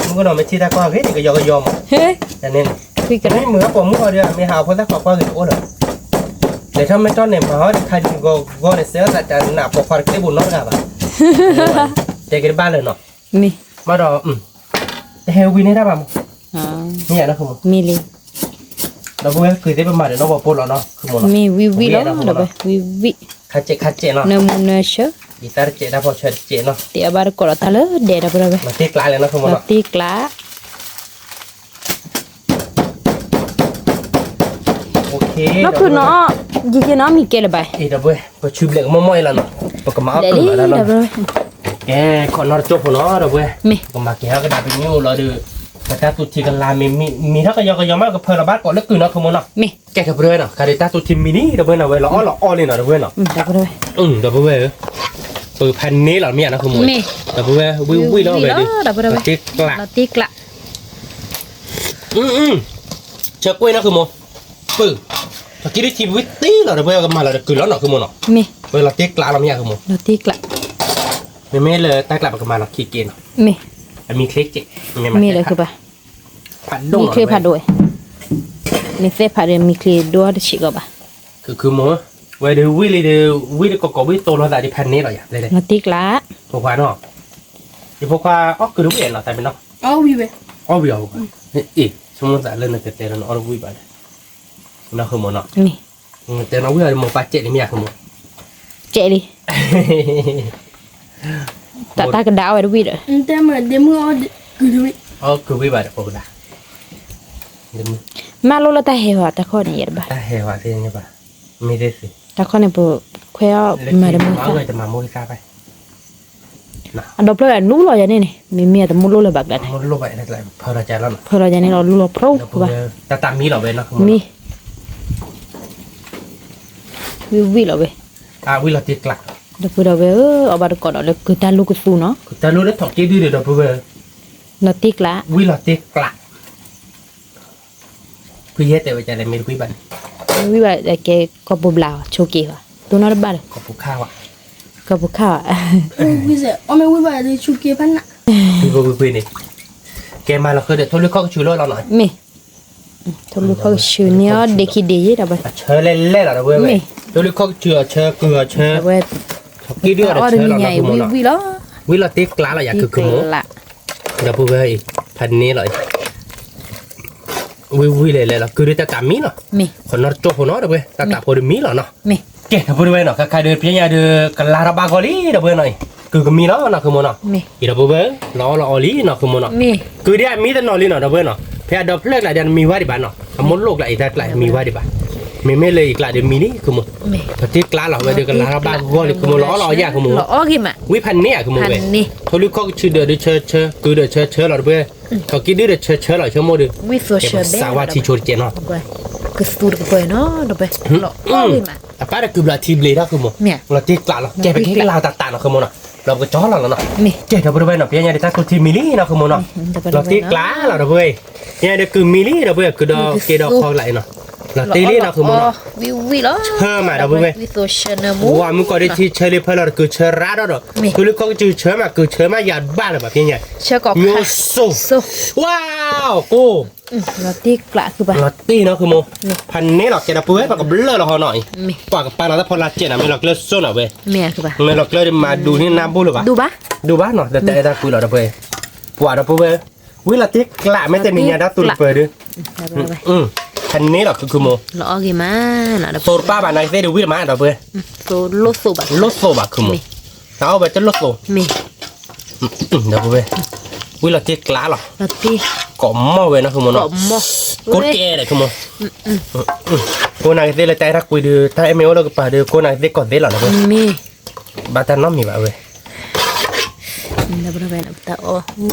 muốn có nói mấy chi ta qua hết thì cái giò mà he cho nên quy cái cái mưa có muốn qua đi mình hào có ta qua cái chỗ rồi để cho mấy con này mà hỏi khai go để xéo lại cho nạp vào khoa cái bùn nó ra vậy để cái ba lần nọ mi mà đó heo win này ra mà như nó không mi nó vui cười thế bên mà để nó vào bồn nó không muốn mi vi đó đó vi khát chế nó no no sure gitar chế đã vào chế nó dia bar ko ta le de da bra mà tiếc lại nó không muốn tiếc lá ok nó cứ nó gì nó mi kele bai thì đó vui và chụp lại cái môi là nó và cái máu từ là nó rồi cái con nó chụp của nó rồi vui mi còn mà cái đạp bên nhau là được cái ta tụt thì cái làm mi thắc cái do mà cái phơi là bát còn lớp cứ nó không muốn nào cái bữa nào cái ta tụt thì mini rồi bữa nào về lõ lên rồi bữa nào da bra rồi bữa từพันนี้เหรอเมียนะคือมวยแต่เพื่อวิ่งแล้วไปดิติ๊กละ tiếcละ เชือกกล้วยนะคือมวยปื้อตะกี้ได้ทีวิตตี้เหรอเพื่อกันมาแล้วคือแล้วหนอคือมวยเนาะ mi เวลาติ๊กละเราเมียคือมวย no tiếcละ ไม่เลยตากลับกันมาเราขี้เกียจ mi มีคลิกจิ mi leคือba ผัดดง mi kle pa do mi se pa de mi kle do de chi go ba คือมวยเว้ยเดี๋ยววิ่งก็วิ่งโตเราแต่ที่พันนี้เหรออย่างไร no tiếcละ พวกว่าเนาะที่พวกว่าอ๋อคือรู้เองเหรอแต่เป็นเนาะ Ah oui, ouais. อ๋อวิวอีสมมติว่าเล่นแต่เนาะอ๋อวิ่งไปนะคือมวยเนาะ mi แต่เราวิ่งมองปลาเจ็ดนี่ไม่อยากคือมวย che đi ta cái đảo rồi biết rồi Tem mà dem mưa cứ đi. อ๋อคือวิ่งไปเดี๋ยวพวกนั้นเดี๋ยว mà lúc ta heo ta khó này ba ตาเหวะที่นี่ป่ะไม่ได้สิ ta khó này bộ khoe mà để mua เอาเลยจะมาโมยกาไป anh đọc lại nút rồi vậy này mình ta mua lúc là bạc đấy มันลงไปอะไรพอเราจะแล้ว พอเราจะนี่เราลูก pro ป่ะ ba แต่ตามมีเหรอเว้ยเนาะ mi vi là về วิลาติกลัก được vừa đầu về ở bà được còn được cứ ta lúc cái su nó แต่รู้ได้ถกจี้ดื้อเดี๋ยวเว้ย nó tiếc lá วิลาติกลักคือเยอะแต่ว่าจะอะไรไม่รู้วิบัน vi là cái có bột lao châu kỳ à tôi nói ba rồi ก็ผูกข้าวอ่ะ có bột khao à Bây giờ ông mày vui vẻ đi chụp kia phát nạ. คือนี่แกมาเราเคยเด็ดทุเรียนข้าวชูโร่เราหน่อย mi thôi lúcเขาชื่อเนี้ยเด็กดีๆได้ป่ะ เชิญเล่นๆเหรอเว้ยทุเรียนข้าวเชื่อเชื่อเกลือเชื่อ เว้ย ถกจี้ดื้อเดี๋ยว ở เชื่อ đây เรา nhảy คือมัน vi đó วิลาติกลักอะไรอย่างคือโม lạ เดี๋ยวเว้ยพันนี้เลยวิเลยเราคือได้แต่ตามมีเนาะ mi คนนอร์โจคนนอร์เด้อเว้ยตาตาพอดีมีเหรอเนาะ mi เก๋ถ้าพูดไว้เนาะใครเดินเพียงอย่าเดินกันลาราบากอลีเด้อเว้ยหน่อยคือก็มีเนาะเนาะคือโมเนาะ mi อีเด้อเว้ยล้อออลีเนาะคือโมเนาะ mi คือเดี๋ยวมีแต่นอลีเนาะเด้อเว้ยเนาะเพียงดอกเล็กหลายเดือนมีว่าดิบ้านเนาะมดโลกหลายแต่หลายมีว่าดิบ้านไม่เลยอีกหลายเดือนมีนี่คือโม mi ถ้าที่กลาเราเว้ยเดินกันลาราบากอลีคือโมล้ออยากคือโม lõ gì mà วิพันเนี่ยคือโมเว้ย พันนี่ เขาลูกเขาชื่อเดือดเชอคือเดือดเชอเราเว้ยเขาคิดเดือดเชอเราเชื่อโมเด้อ vi phở เก็บ sữa สาวาที่โชดเจเนาะ quay cái sữa cái quay nó đâu vậy lõ gì mà แต่ป้าได้คือลาทีเบลได้คือโม เนี่ย เราที่กลาเราแกไปแค่ลาวต่างๆเนาะคือโมเนาะเราก็จ้อเราเนาะ mi เจ๊เดี๋ยวบริเวณเนาะพี่ยังได้ตั้งตัวที่มิลลี่เนาะคือโมเนาะเราตีกล้าเราเด้อเว้ยยังได้คือมิลลี่เด้อเว้ยคือดอกเกดอกคอไหลเนาะเราตีลี่เนาะคือโมเนาะ vi đó เชื่อมาเด้อเว้ย vi phở sữa nó mu ว่ามึงก็ได้ที่เชอรี่เพลเราคือเชอราดเนาะคือลูกเขาจือเชอมาคือเชอมาหยาดบ้านเลยแบบพี่ยัง sữa có โย khai โซ so ว้าวกู nó tiếc lạ cứ bà เราตีเนาะคือโมพันนี้เราเกดปุ้ยปากกับเบลอเราหน่อย mi ปากกับปลาเราถ้าพอเราเจ็ดนะไม่เราเลือดโซ่หน่อยเว้ย mi cứ bà ไม่เราเลือดมาดูนี่น้ำบุหรือเปล่า đu bá ดูบ้านเนาะแต่ได้คุยเราเด้อเว้ยปวดเราเว้ยวิลาติกล้าไม่แต่มีเนี่ยได้ตุลเปิดดิ คันนี้หรอคือโม lõ gì mà nó đã โซป้าบ้านไหนเสียดูวิลมาเราเว้ย số lốt số bà รถโซบะคือโมเอาไปจะรถโซ mi เดี๋ยวเว้ยวิลาติกล้าหรอ nó tiếc ก่อมอเว้ยนะคือโมเนาะ có mò กูแก่เลยคือโมกูนายเสียเลยแต่ถ้าคุยดูถ้าเอเมลเราก็ไปดูกูนายเสียก่อนเสียหรอเว้ย mi บ้านท่านน้องมีแบบเว้ย nó bữa nay ta ô gì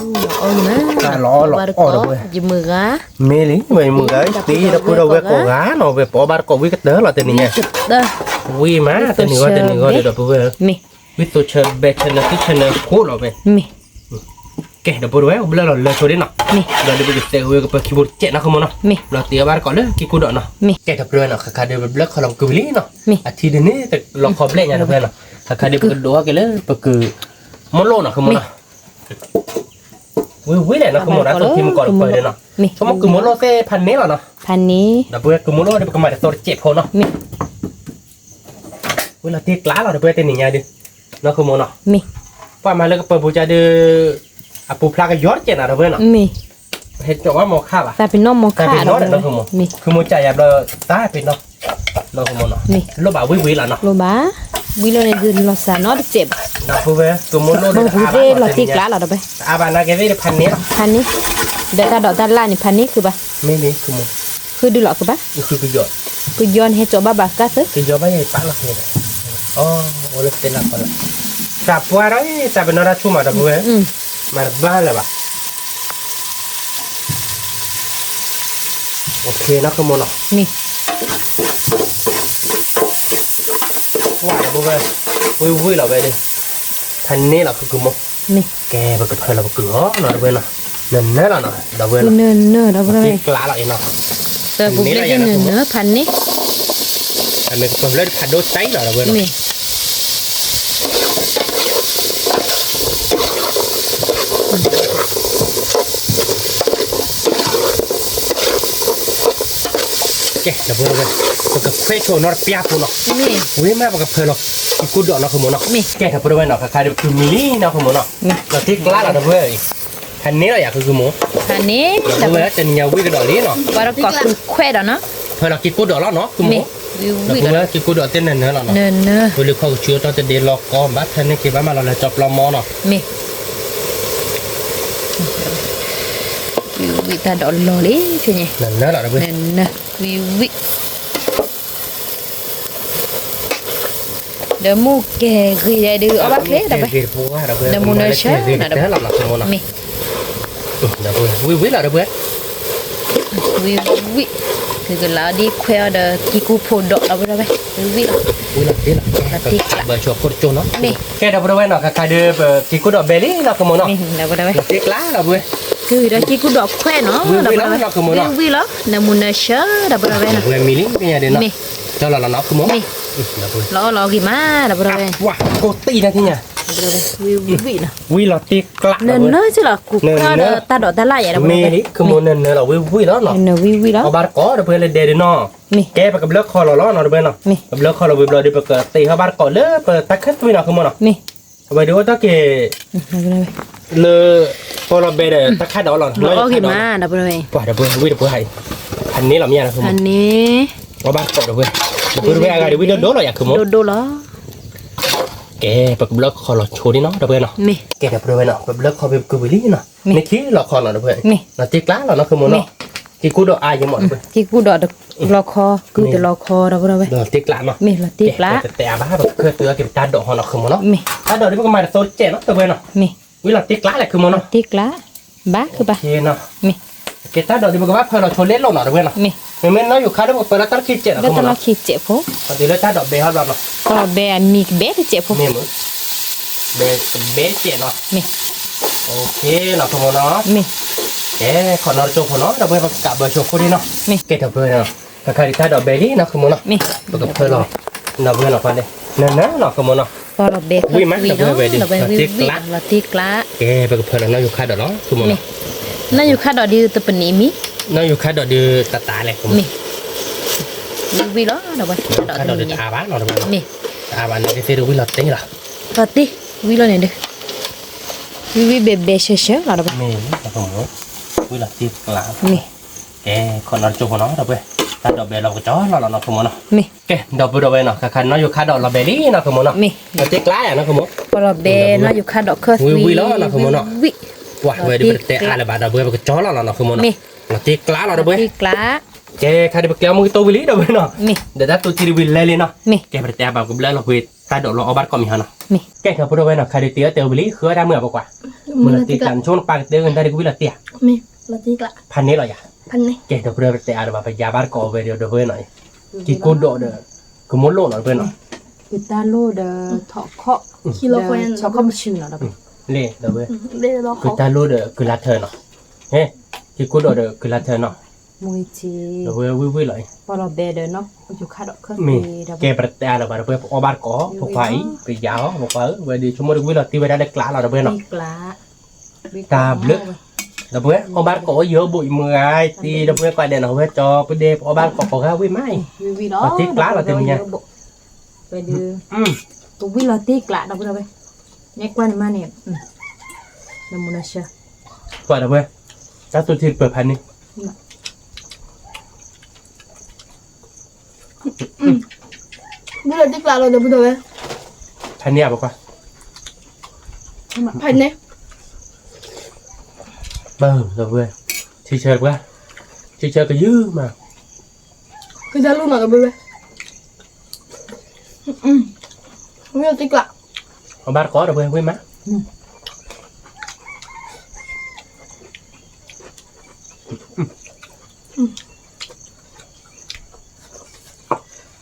mà ta lõ đâu ơi gì mưa gá เมลี่เว้ยมึงไอ้ตีเราคุยเราเว้ยก่อกาเนาะเว้ยปอบาร์ก่อวิกเตอร์เราแต่นี่ไง đó วิมาแต่นี่ก็เดี๋ยวเว้ย mi วิตัวเชอร์เบชเนอร์ที่เชนเนอร์โคตรเลย mi Oke, dah pun dah boleh lah sore nak. Ni. Dah dia boleh tahu ke keyboard cek nak kamu nak. Mi. Lah tiap bar kau dah kiku dak nak. Mi. Oke, dah pun nak kakak dia boleh kalau kau beli nak. Mi. Ati dia ni tak long kau beli nya dah pun nak. Kakak dia berdoa ke lah pakai molo nak kamu nak. Wih lah nak kamu nak tu tim kau dah dia nak. Mi. Kamu ke molo te pan ni lah nak. พันนี้ Dah pun ke molo dia pakai mata tor cek kau nak. มี Wih lah tiap kelas lah dah pun te ni nya dia. Nak kamu nak. มี Pak malah ke perbuja dia apa plak yor cek nak dah pun nak. มี Hết chỗ mà màu khác à? แต่เป็นน้องมอง Tại ขา vì ด nó là nó không màu. มี Cứ muốn chạy là ta bên nó. Nó không màu nó. Mi. Nó bảo quý quý là nó. โลบาวิโลเนี่ยคือเราสานอดเจ็บ Nó phu về. Cứ muốn nó บาง được ที à เด้ bạn เรา nó ตี tên กล้า nhà. เราไป À bạn là cái gì được pan nế. พันนี้เดี๋ยวตาดอกตาล่านี่พันนี้คือปะ Mê mê cứ màu. คือดูหลอกคือปะ Cứ giọt. คือย้อนให้จบบ้าบากัส Cứ giọt bao nhiêu bạn là hết. Ô lực tên là con là. Sạp qua đấy, sạp bên nó ra chung mà được về. อืม Mà ba là bà. Ok nó không màu nó. มี Quả là bố về. Vui vui là về đi. Pan nế là cứ màu. มี Kè và cái thời là cửa nó về nó. Nên nế là nó. Đã về คือ nó. เนินเนินเราไป Cái lá lại nó. แต่บุกเล่นเนินเนื้อพันนี้ Mình còn lên phạt đốt cháy rồi là vừa มี Kệ là vừa rồi. Còn cà phê cho nó pia phụ nó. มี Ui mà cà phê nó. Cái cút đỏ nó không muốn nó. Mi. Kệ là vừa rồi nó khai được từ mili nó không muốn nó. Mi. Là tiếc lá là vừa rồi. Hành nế là giả cứ muốn. พันนี้ Là แต่ vừa rồi trên nhà quý cái đỏ lý nó. ว่าเราก็คือแควดอ่ะเนาะ Thôi là cái cút đỏ nó cứ มี muốn. วิว Là วิ vừa rồi cái cút đỏ tên này nữa là nó. เนินเนื้อ Vừa lúc không chưa tao tên đến lò con bắt thân nên cái bác mà là chọc lò mò nó. มีวิววิตาดอกลอเลยใช่ไหม Là nó là vừa. เนินเนื้อวิววิเดี๋ยวมูแกคือใจดื้อเอาบักเล็กเดี๋ยวไป Cái phụ là vừa. Là muốn nói Cái gì là thế là nó không muốn nó. มี Là vừa. Vui vui là vừa. วิววิคือกันแล้วดีแควเดอกีกูโพดอกเราไปไปวิววิ Ui là tiếc là tiếc là. bờ chuột cột trôn nó. Mi. Cái đầu vừa nó cái đưa cái cột đỏ belly nó không muốn nó. นี่เราไปไป Là tiếc lá là vừa. คือเดี๋ยวกีกูดอกแควเนาะ วิว เรา วิ ไป แล้ว ไป เราคือหมดเนาะ วิววิแล้วน้ำมันเชื่อเราไปไปนะ Vừa mili cái nhà đến nó. Mi. Cho là nó không muốn. Mi. Là vừa. รอกี่มาเราไปไป Wow, cô tì ra thế nhỉ. วิววินะ Ui là tiếc lá. เนินเนอะใช่หรอกูก็ตาดอกตาไหลอะไรแบบ Mê đi, không muốn nên là vui đó nó. เนินวิวแล้ว Ở bar có được vừa lên đề đến nó. มี Cái bạc lớp kho nó được bên nó. Mi. Lớp kho là vừa đi bạc tì ở bar có lớp tắc hết với nó không muốn nó. มี Vậy đó ta kì เราไปไป lơ kho là bề để tắc hết đó là. รอกี่มาเราไปไป Quả được vừa được vừa hay. Hành ní làm nha là không อัน muốn. นี้ Ở bar có được vừa. Được vừa vừa cái video đó là không โด muốn. โดแล้ว Cái bạc lớp kho là chua đi nó được vừa nó. มี Cái được vừa nó bạc lớp kho bị cứ bị lý nó. Mi. Mấy khí là kho là được vừa. Mi. Là tiếc lá là nó không muốn Mi. nó. Cái cú độ ai cho mọi người. กีกูดอกรอคอคือแต่รอคอเราไปไป Là tiếc lá nó. มีละตีกละ Tè bá bạc khơi từ cái ta độ họ nó không muốn nó. มี Ta độ đi bác mày là tôi trẻ nó được vừa nó. มี Ui là tiếc lá lại không muốn nó. ตีกละบ้าคือปะ Ok nó. มี Cái ta độ đi bác phơi là chua lết lâu nó được vừa nó. มี Mình nóอยู่khá đó một phần là ta khi trẻ nó แล้ว không ต muốn ลอ nó. ดขีดเจ็บพวก Còn thì lấy ta độ bề hơn nó. ตลอดแบนมีเบสเจ็บพวก Mềm nữa. Bề trẻ nó. มี Ok nó không muốn nó. มี Cái còn nó trộn của nó là bây cả bờ trộn của đi nó. Mi. Cái đầu bơi nó. Cái khai ta độ bề đi nó không muốn nó. มี Bờ cặp phơi nó. Nó bơi nó quan đây. Nó không muốn nó. ตลอดเบส วิ่งไหม วิ่ง เราไปดิ เราไป เรา วิ่ ตี ง ก วิ่ง ละ เราตีกละ Cái bờ cặp phơi nóอยู่khai độ đó không muốn มี nó. นั่นอยู่ค่าดอกดีตัวปนีมี Nóอยู่khai độ đi tà này không มี muốn. วิ่งแล้วเราไปดอก Khai độ นี้ đi à bá nó được มี à bá nó cái phía đuôi lọt tính là. ตอตีวิ่งแล้วเนี่ยเด้วิ่งวิ่งเบเบเฉยๆเราไป Mềm nó không muốn. Đuôi lọt tiết là. มี Cái còn nó trộn của nó đâu bơi. Ta độ bề là cái chó nó không muốn nó. มี Cái đầu bơi nó khai nóอยู่khai độ là bề đi nó không muốn nó. มี Nó tiết lá à nó không muốn. ตลอดเบน่าอยู่ค่าดอกเคอร์ วิ่งแล้วเราขโมยเนาะ วิ่ง Wow, về đi bật tè à là bà đã bơi vào cái chó nó không muốn nó. Mi. Nó tiếc lá nó đâu ตี bơi. กละ Cái khai đi bật kéo một cái tô với lý đâu bơi nó. มี Để ta tôi chỉ đi lên lên nó. มี Cái bật tè vào cái lên là về ta độ nó bắt con mình hả nó. มี Cái thằng đâu bơi nó khai đi tía tiêu với lý khứa ra mưa bao quả. Mưa là tía cắn chôn bằng tía người ta đi cũng biết là tía. มีละตีกละ Phan này là gì? พันนี่ Cái thằng đâu bơi tè là bà phải giá bắt cò về điều đâu bơi này. Cái côn độ được. Cứ muốn lộ nó bơi nó. คือตาโลเดอถอกเคาะ คิโลแควน ชอบเข้ามาชื่อเราไป lê đâu vậy đây là nó cứ khó ta luôn được cứ là thờ nó hê thì cú đồ được cứ là thờ nó มวยจี đâu vậy vui vui lại พอเราเบเดเนาะอยู่คาดอกเครื่อง mi เรา kẹp bật ta là bà đâu vậy ở bar có một phải bị giáo một phải về đi chúng mình vui là tiêu về đây để lá là đâu vậy nó ตีกลา ตาเบลอ đâu vậy ở bar có giữa bụi mưa ai thì đâu vậy quay đèn nào vậy cho cái đêm ở bar có ra vui mai วิวีเนาะ ตีกลาเราเต็มเนี่ย ไปดูตัววิลาตีกลาเราไปเราไปเนี่ยกวนมาเนี่ยน้ำมันเชื่อ gọi đâu vậy ta tụi thịt bờ盘đi bây giờ tích là rồi được rồi盘nha bà qua phải nè bờ rồi về chơi chơi quá chơi cái dư mà cái ra luôn rồi bây giờ bây giờ tích là ở bar có đâu về với má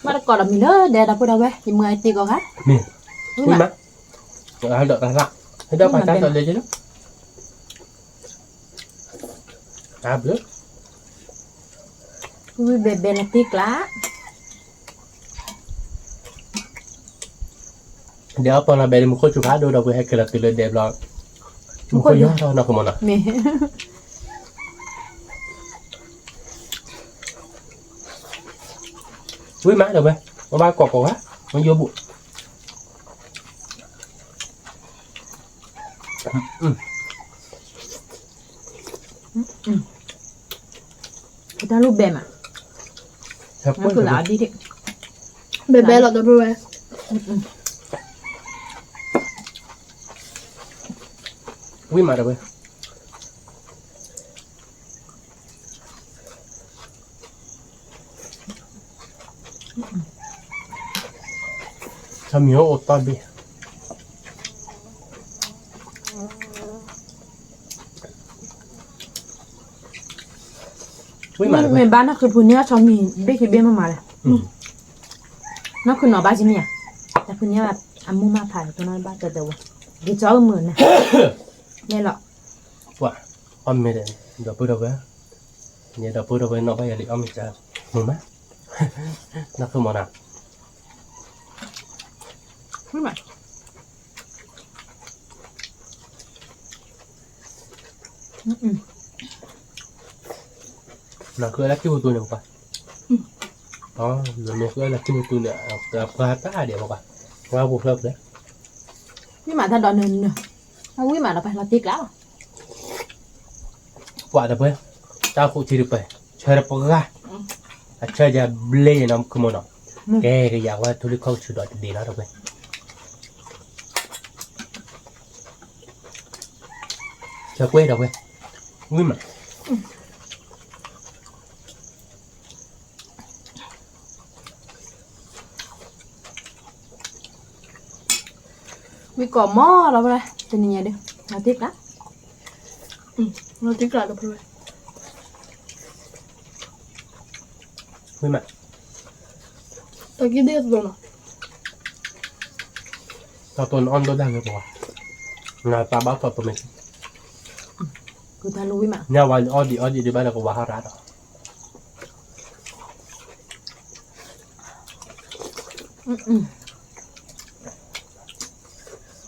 มาก่อนเรามีเนอะเดี๋ยวเราพูดเอาไว้ยังมือไอตีก่อนครับ nè với má rồi đợi là thế đâu phải ta đợi lên chứ đó à bữa วิเบเบลาตีกลา เดี๋ยวพอเราไปมันก็ชุบผ้าดูเราไปให้เกลือเกลือเด็บเรามันก็ย่อเราเนาะคุณมอนะ เม với má đâu vậy có ba cọc cọc á nó vô bụi ถ้ารูปแบบอ่ะ ครับ นั่นคือหลาดีดิ bé bé là được rồi với má đâu vậy sao miếu ô to đi với má đâu เม vậy บ้านนั่นคือพูเนี้ยชอบมีเบคเบี้ยมาเลยนั่นคือหนอบ้านจิเนี่ยแต่พูเนี้ยแบบอามูมาผ่านตัวน้อยบ้านเดี๋ยวเดี๋ยวจ้าเหมือนนะเนี่ยหรอ wow ông mẹ đây đâu bữa đâu vậy nhà đâu bữa đâu vậy nó bây giờ đi ông mẹ cha mồm má nó không mòn nào ไม่หมาย nó cứ là cái tôi nữa qua đó rồi nó cứ là cái tôi nữa qua ta để mà qua qua buộc lớp đấy ไม่หมายถ้าดอนเนินเนอะเอาวิหมายเราไปเราตีกแล้ว quả đâu vậy tao phụ chỉ được vậy chơi được bao ga chơi giờ lên nó không mòn nào cái dạngว่าทุเรศเขาชุดดอกดีแล้วđâu vậy chơi quê đâu vậy nguyên mà วิก่อหม้อเราไปเลยจะนี่ไงดิเราตีกแล้ว nó tích là được rồi nguyên mà tao kia điên rồi nó tao tuần on tôi đang cái bỏ là tao báo tao tụi mình คือถ้ารู้วิหมาย nhau vào on đi đi bây giờ có vào ra đó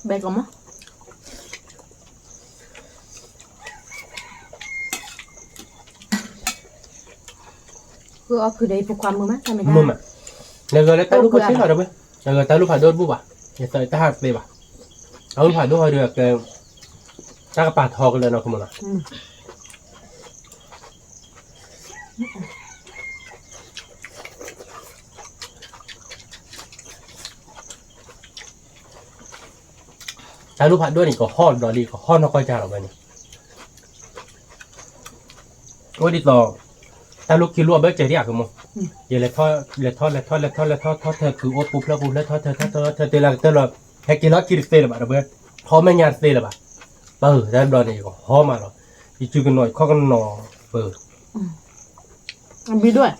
เบก่อนมั้งคือเอาคือได้พวกความมือมั้ยทำไม่ได้ mưa mà là người ta lúc có xíu đâu vậy là người ta lúc phải đốt bút à nhà tới ta hạt đi à ông phải đốt hơi được ta cái bạt thò cái này nó không mà ta lúc phải đốt thì có hòn đó đi có hòn nó quay ra rồi này ôi đi tò ta lúc kia lúa bé chơi đi à không mông giờ lại thôi thôi cứ ốp búp lên thôi tên là hay kia nó kia được tên là bạn đâu biết khó mấy nhà tên là bạn ra đoàn này có khó mà rồi thì chưa cần nói khó cần nọ bờ อันบีด้วย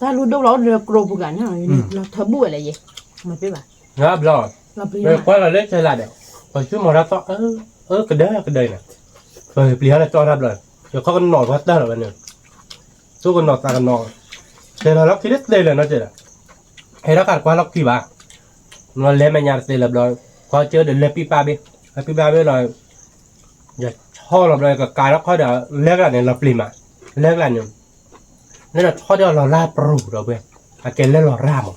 ถ้ารู้ดอกเราเรือกรบุกันเนี่ยเราเธอบุ้ยอะไรยี่มันเป็นแบบ ngáp rồi เราเปลี่ย Rồi น qua là lấy chơi lại đấy. Rồi chứ mà ra to cái đây này. Rồi lý là cho ra rồi. Rồi có con nỏ phát ra rồi này. Số con nỏ ta con nỏ. Đây là lóc cái đây là nó chơi là. Hay nó cả qua lóc kỳ bà. Nó lên mà nhà đây là rồi. Qua chơi đến lên pipa bên. Pipa bên rồi. Giờ cho là rồi cái nó khó để lấy lại này là plim mà. Lấy lại này. Nên là cho đó là ra pro rồi bên. Cái lên là ra mà.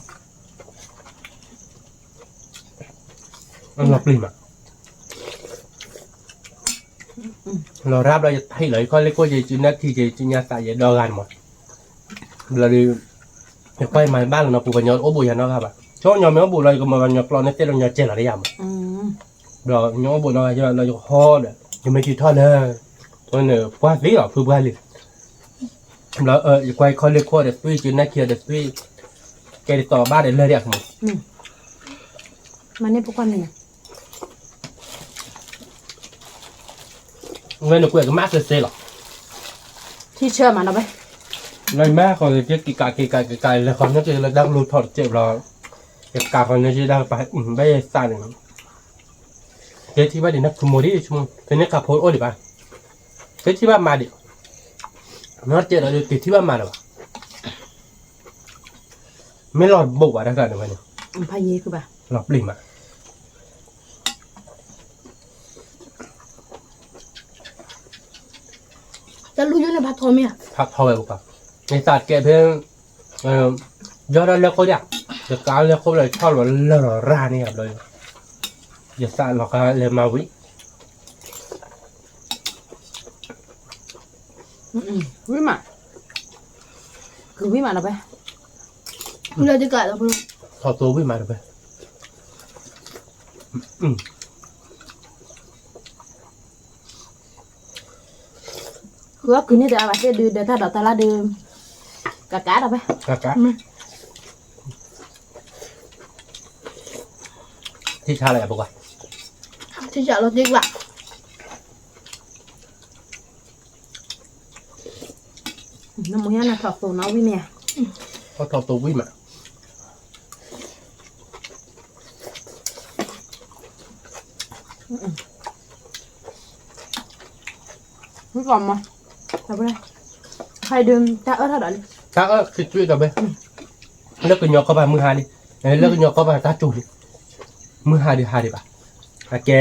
Nó plim mà. Nó ráp đây thấy lấy coi lấy coi gì chuyện đó thì gì chuyện nhà tại vậy đo gan mà là đi quay mày ba lần nó cũng phải nhớ ốp bụi nhà nó các bạn cho nhóm mấy ốp bụi này cũng mà nhớ lo nó tên là nhà chết là đi làm rồi nhóm ốp bụi nó cho là ho đấy nhưng mấy chị thôi nữa qua tí ở phương qua liền đó quay coi lấy coi để suy chuyện này kia để suy cái để tỏ ba để lên đẹp mà มันนี่พวกคนนี่ nguyên được quyền cái mát CC rồi ที่เชื่อมันเอาไป này mát còn cái cài là còn nó chỉ là đang lùi thọt chịu rồi cái cả còn nó chỉ đang phải bây giờ sao nữa cáiที่ว่าเดี๋ยวนักขโมยดิชั่วโมงเป็นนักขับโพสโอ้ดิป่ะcáiที่ว่ามาดิnóเจอเราดูที่ว่ามาหรอไม่หลอดบุกว่ะได้กันหรือไงเนี่ย อันพายีคือแบบ หลอดปลิ่มอ่ะ จะรู้อยู่ในพัดทอมเนี่ย พักทอไปบุกป่ะในศาสตร์แกเพื่อนยอดแล้วเขาอยากจะก้าวแล้วเขาเลยชอบเราเล่าร่านี่ครับเลยอย่าศาสตร์หรอกเลยมาวิ วิมาคือวิมาเอาไป เราจะกลายแล้วเพื่อน ถอดตัววิมาเลย คือว่าคืนนี้เดี๋ยวเอาไปเดี๋ยวถ้าเราตลาดเดิมกะกะเอาไป kakakที่ชาอะไรอ่ะบอกว่า ที่จะเราจะกลาย น้ำมันน่ะถอดตัวน้องวิเนี่ย เขาถอดตัววิมา ไม่ก่อนมาเอาไปเลยใครเดิมจะเท่าไหร่ ถ้าคือช่วยกันไปเลิกกันยกเข้าไปมือหาดิเลิกกันยกเข้าไปตาจูดิมือหาดิป่ะแก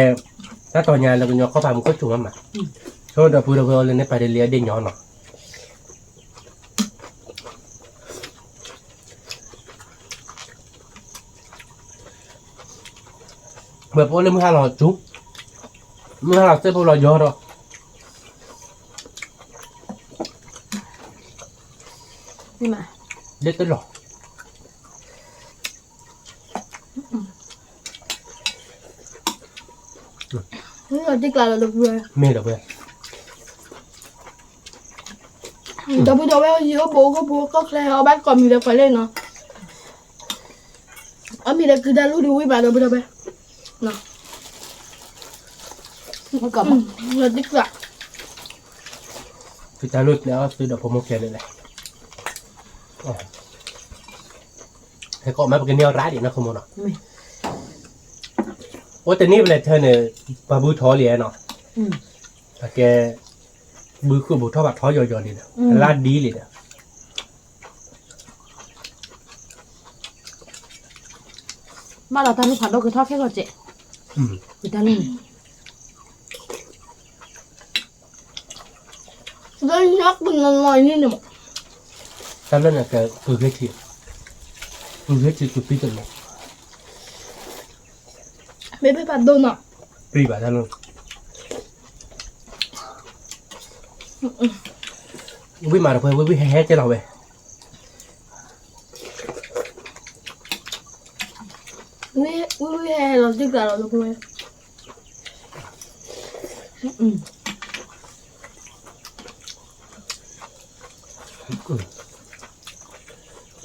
ถ้าตอนยาเลิกกันยกเข้าไปมันก็จุ่มมันมาโทษเราพูดเราเลยในไปเรียนเด้งย้อนหน่อยแบบว่าเลยมือหาเราจุ๊บมือหาเราเส้นพวกเราย้อนหรอ นี่มา เด็กตลอด เราจะกลายแล้วเพื่อน เมย์เดี๋ยวไป แต่พูดเอาไว้เยอะโบก็แค่เอาบ้านก่อนมีเด็กไปเล่นเนาะเอามีเด็กคือได้รู้ดูวิบากเราไปเนาะ ไม่ก่อนมา เราจะกลาย คือจะรุดแล้วซื้อดอกโพโมเคนเลยแหละให้ก็มาเป็นเนี้ยร้ายดีนะขโมยเนาะ ไม่ โอ้แต่นี่เป็นอะไรเธอเนี่ยปลาบูท้อเลียเนาะ แต่แกบือคือบูท้อแบบท้อยอๆดีนะลาดดีเลยนะ มาเราทำลูกผัดเราคือทอดแค่ก่อนเจ๊คือทำนี่ แล้วยักษ์มันลอยนี่เนี่ย ถ้าเล่นอะแกคือเทียคือปีกันเลย ไม่ไปผัดโดนอ่ะ ปีแบบถ้าเล่นวิ่งมาเพื่อนวิ่งแฮ่ๆจะเราไป วิเราจะกลายแล้วเพื่อน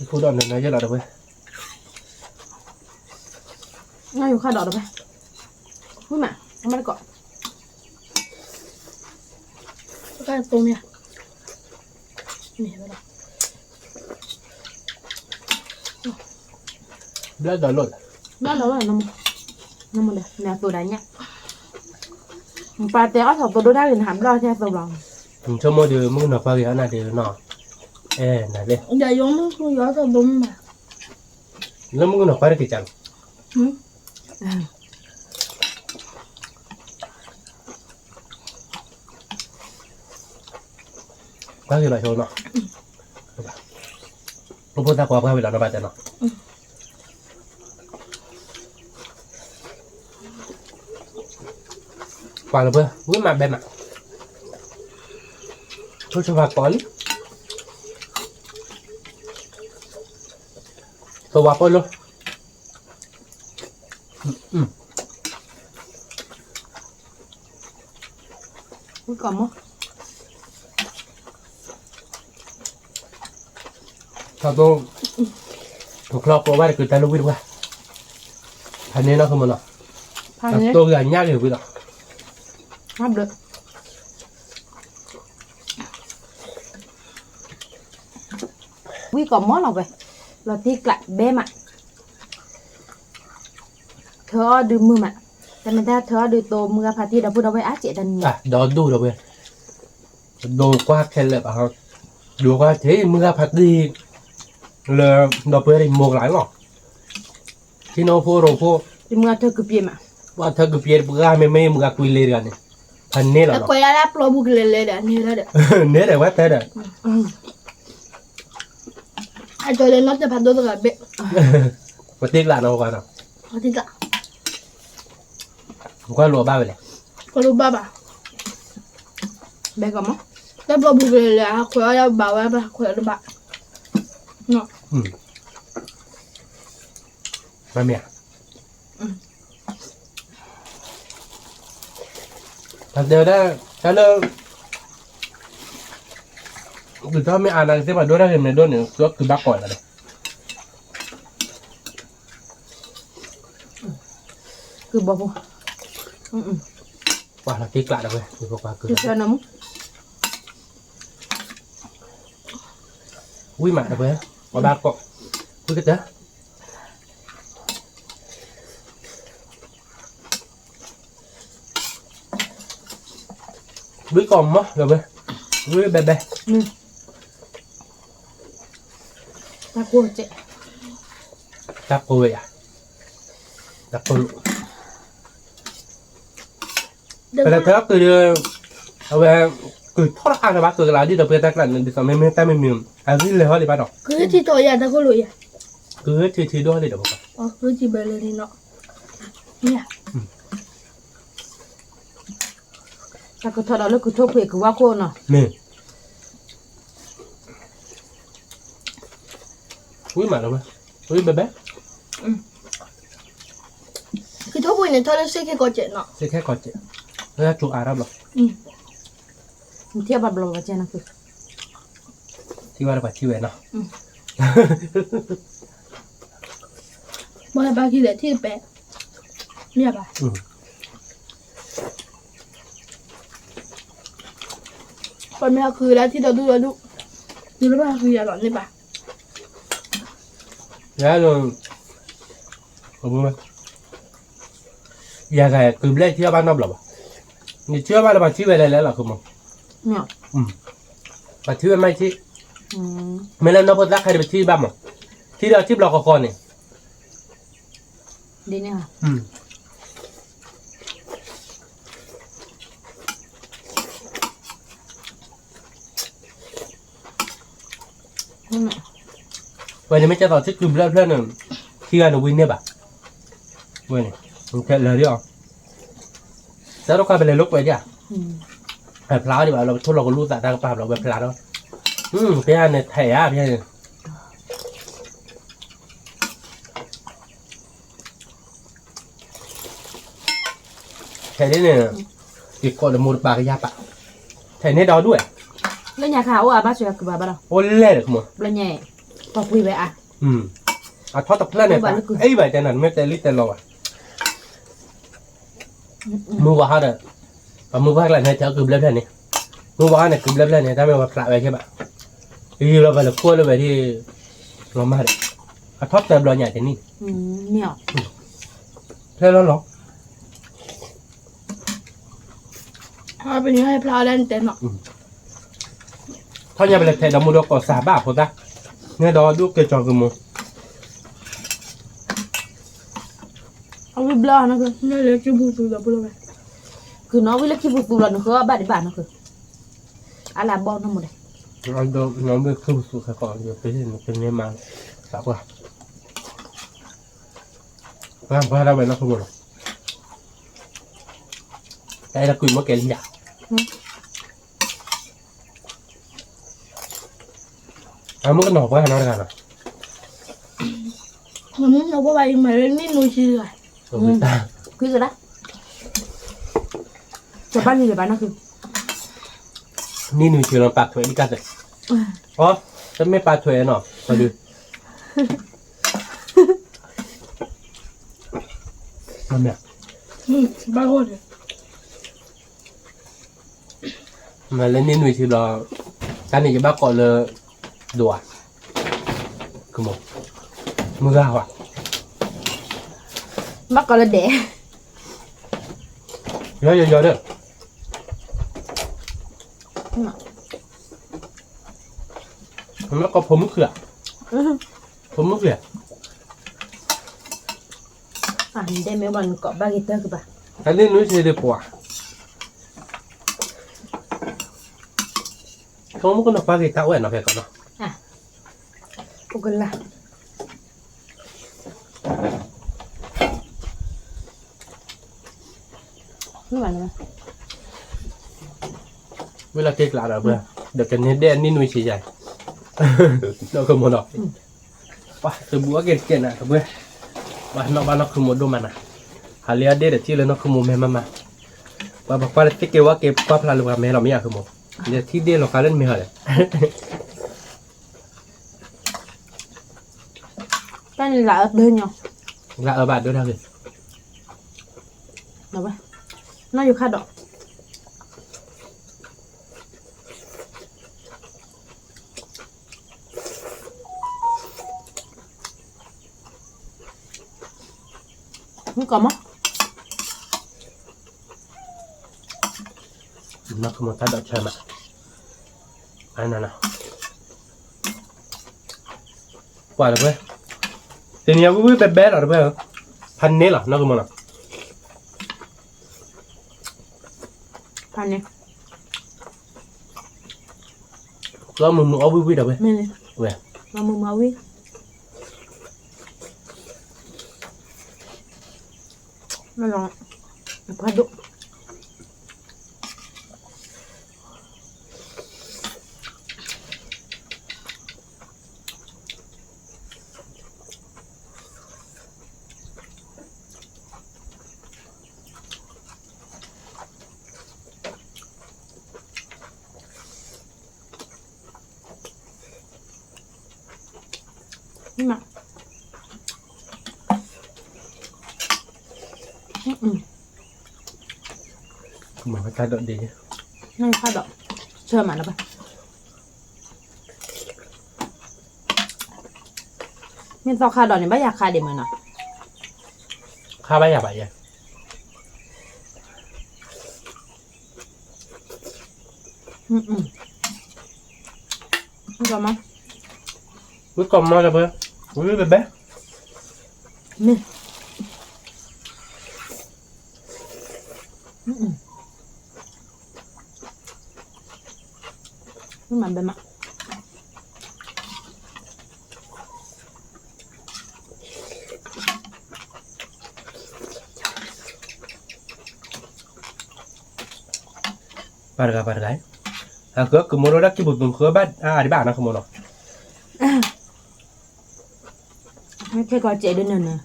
พูดตอนนั้นนะจะเราไป ง่ายอยู่ข้าดอกเอาไปพูดมาเอามาก่อน ก็ตรงเนี้ยนี่ไปละ เลือดโดนหลุด บ้านเราอะไรน้ nó một đây nè tôi đánh nhá ba té thằng tôi đôi đá liền hàm lo theo tôi lòng cho mua được mua nọ qua cái này được nọ này đây Giờ giống nó không gió sao đúng mà. nó mua nọ qua được cái chẳng qua cái loại thôi nọ lúc bữa ta qua cái loại nó bài nọ qua là bữa mà bên mà thôi cho vào có đi tôi vào luôn cuối còn không sao tôi lo có bài cứ tay lúc đi qua thành nên nó không mà nó tôi gà nhát hiểu bây giờ hấp được quý còn món nào vậy là thi lại bé mà thưa đưa mưa màแต่มันถ้าเธอดูโตมือพาที่เราพูดเอาไว้อาเจดันเนี่ย đó đủ rồi bây đồ qua khen lại bảo đồ qua thế mưa phát đi là đó bây giờ một lái ngỏ khi nó phô rồi phô ที่มือเธอคือเปียมา ว่าเธอก็เปลี่ยนมือไม่มือคุยเลยกันเนี่ยพันนี้เหรอ แล้วก็ยาลาปลอบุกเลยเดี๋ยวนี่แล้วเดี๋ยว เนี่ยแต่ว่าเธอเด้อ ไอ้ตัวเล่นนักจะพัดตัวกับเบะ มาติ๊กหลานเอาก่อนเนาะ เขาที่จะ ผมก็รัวบ้าไปเลย ก็รู้บ้าป่ะ เบกอนมั้ง แล้วปลอบุกเลยอ่ะคุยเอาบ่าวไว้ป่ะคุยเอาบ่าเนาะ มาเมียเดี๋ยวได้ถ้าเลิกหรือถ้าไม่อ่านอะไรที่มาด้วยได้เห็นในด้วยเนี่ยก็คือบักก่อนเลย คือบอกว่า ว่าเราติ๊กหลานเอาไปคือบอกว่าคือ คือเธอน้ำ อุ้ยหมาเอาไปว่าบักก่อนคือกันเด้อvới còn mất rồi với bé bé ตะกัวเจ๊ đặt cô vậy à đặt cô เดี๋ยว phải là thế từ đưa về cứ thoát ăn là bác từ là đi đầu về ta lần đi xong mấy ta mấy miếng à cái lời hỏi đi bắt đầu คือที่ตัวใหญ่ตะกุลุยอ่ะ cứ thì đôi đi được không อ๋อคือจีเบลเลยนี่เนาะเนี่ย ตะกัวทอดแล้วคือทั่วเปลือกคือว่าโคนเนาะ nè quý mà đâu quý bé bé คือทั่วไปเนี่ยเธอได้ซื้อแค่กอเจ็ดเนาะ sẽ khác còn chị nó chụp Ả Rập rồi เทียบแบบเราเจ๊นะคือ thì qua là phải chi về nào บ่ได้บางทีเหลือที่แปะเนี่ยป่ะคนไม่เอาคือแล้วที่เราดูแล้วป่ะคืออย่าหลอนเลยป่ะ giá rồi không biết giờ cái cứ lấy chưa ban năm rồi你chưa ban là bà chi về đây là không เนี่ย bà chi về mai chi mấy lần nó bắt rác hay bà chi băm à chi đó chip lọc con này ดีเนี่ยค่ะ vậy thì mấy cha tao thích cứ lên lên rồi khi ra nó win nè bà vậy này ok lời đi không sao nó qua bên này lúc vậy chứ phải phá đi bảo là thôi là con lú tại đang phá là phải phá đó cái anh này thẻ à cái này thẻ đấy này thì còn là một bà cái giáp ạ thẻ này đó đuổi แล้วยาขาวอ่ะบ้าช่วยคือบ้าบ้าเรา ôi lên được mà แล้วเนี่ยพอคุยไปอ่ะ à thoát tập lên này ấy vậy tên này mới tên lít tên lo à mua vào đây và mua vào lại này theo cừu lên này mua vào này cừu lên này ta mới vào lại vậy chứ bạn thì là vậy là cua là vậy thì nó mà đấy à thoát tập lo nhảy thế này เนี่ย thế nó Ha ben jag planen den då. ถ้ายังไปเลยแทนดมูดอกก็สาบาพอตาเนี่ยดอดูเกจอกุม Har vi blana då? Jag leker bosuda på det. คือน้องวิลคิบุตุลนคือบ้านที่บ้านนั่นคืออะไรบ้านนั่นหมดเลย เราดูน้องเบคคือสุขก่อนอยู่เป็นเนี่ยมาสาบว่าเพราะเราเป็นนักฟุตบอลแต่เราคุยมาเกลี่ยมันก็หนอกว่าน้องกันอ่ะ Men jag var ju med ni nu kira. คืออะไรจะบ้านนี่หรือบ้านนั่นคือ นี่หนูชื่อเราปากถวยนี่กันเลยอ๋อจะไม่ปากถวยเนาะมาดูมันเนี่ย Bara har det. มาเล่นนี่หนูชื่อเราการนี่จะบ้าก่อนเลยดัวคือหมดมือว่ะ มักก็เลยเดะ เยอะๆเด้อแล้วก็ผมเขือผมเขือ อ่ะได้ไหมวันเกาะบ้านกิเตอร์คือป่ะ อันนี้นู้นชื่อเดือปัวเขาไม่ก็นับปากตาแหวนนับแค่ก่อนเนาะ อ่ะโอเคละไม่ไหวแล้ว เวลาเก๊กหลาดเบื่อเดี๋ยวกันนี้แดนนี่นุ่ยชี้ใหญ่เราคือหมดหรอกว้าตัวบัวเก่งๆนะเบื่อบ้านเราคือหมดดูมันนะหาเลี้ยเด็ดที่เลยเราคือหมดแม่มาว่าบอกว่าที่เกี่ยวว่าเก็บว่าพลาลูกแม่เราไม่อยากคือหมดเดี๋ยวที่เด็ดเราการเล่นไม่เหรอ cái này là đơn nhau ละบาทด้วยนะคือ đâu vậy nó vô khá đỏ không có mất นักขโมยตัดดอกเชิญมาอันนั้นนะปล่อยเลยเว้ยทีนี้กูไปแบดหรอเว้ยพันนี้เหรอนักขโมยน่ะ พันเนี่ย ก็มึงเอาวิวๆเดี๋ยวเว้ย ไม่เลย เว้ย มามึงมาวิ่งไม่ลองพัดดุ นี่มาเหมือนตัดดอกดี นี่ข้าดอกเชื่อมันนะปะมีซอคาดอกเนี่ยไม่อยากคาเดี๋ยวมันอ่ะ ข้าไม่อยากไปยัง นี่ก็มา วิกอมมาเลยเว้ยวิไปแบด นี่นี่มันเป็นมะ Parga. Aku kemono dah kibut tum kebat di mana kemono. ไม่ใช่กอเจด้วยเนอะ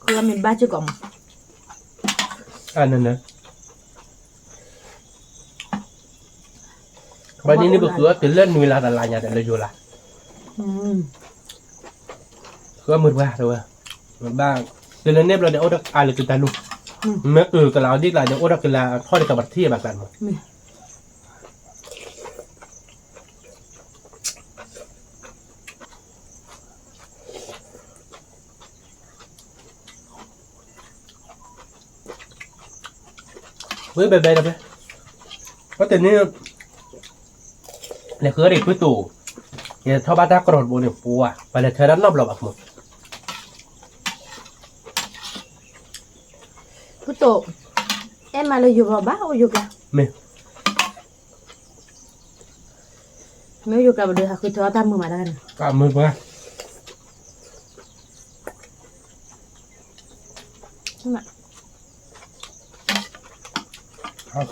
คือมันบ้าชื่อกล่อง Anan. Bani ni berkua telan nuila dalanya dan lejola. ก็มืดว่าตัวมืดบ้างเดือนนี้เราเดี๋ยวโอ้ดักอะไรกันตาลูกแม้คือกับเราที่เราเดี๋ยวโอ้ดักกันละทอดกับบัตรที่แบบกันเว้ยแบบๆนะเว้ย có tiền như là khứa để cuối tủ thì thao ba ta có đột bộ điểm phù à và là thời đánh lọc lọc một พุโตเอ็มมาเลยอยู่บ้าโออยู่กัน mình ไม่อยู่กับเดือคือเธอทำมือมาได้นะ cảm ơn quá ใช่ไหม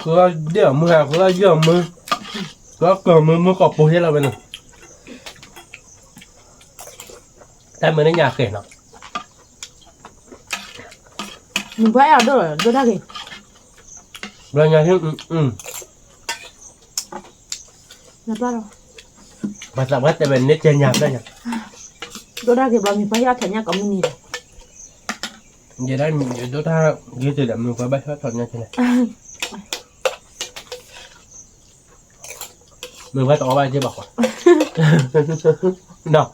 khứa điểm mưa khứa điểm mưa khứa cờ mưa cọp bùi hết là bên này tại mới đến nhà kể nó มึงไปเอาด้วยได้กี่ rồi nhà thì นับได้หรอ mà sao hết tại bên nét trên nhà đây nhỉ ด้วยได้กี่บอมีไปเอาแถวนี้ก็ไม่มีเลย vậy đây mình đốt tha dưới từ đệm mình phải bay hết thuận nha thế này mình phải tỏ bay chứ bảo đâu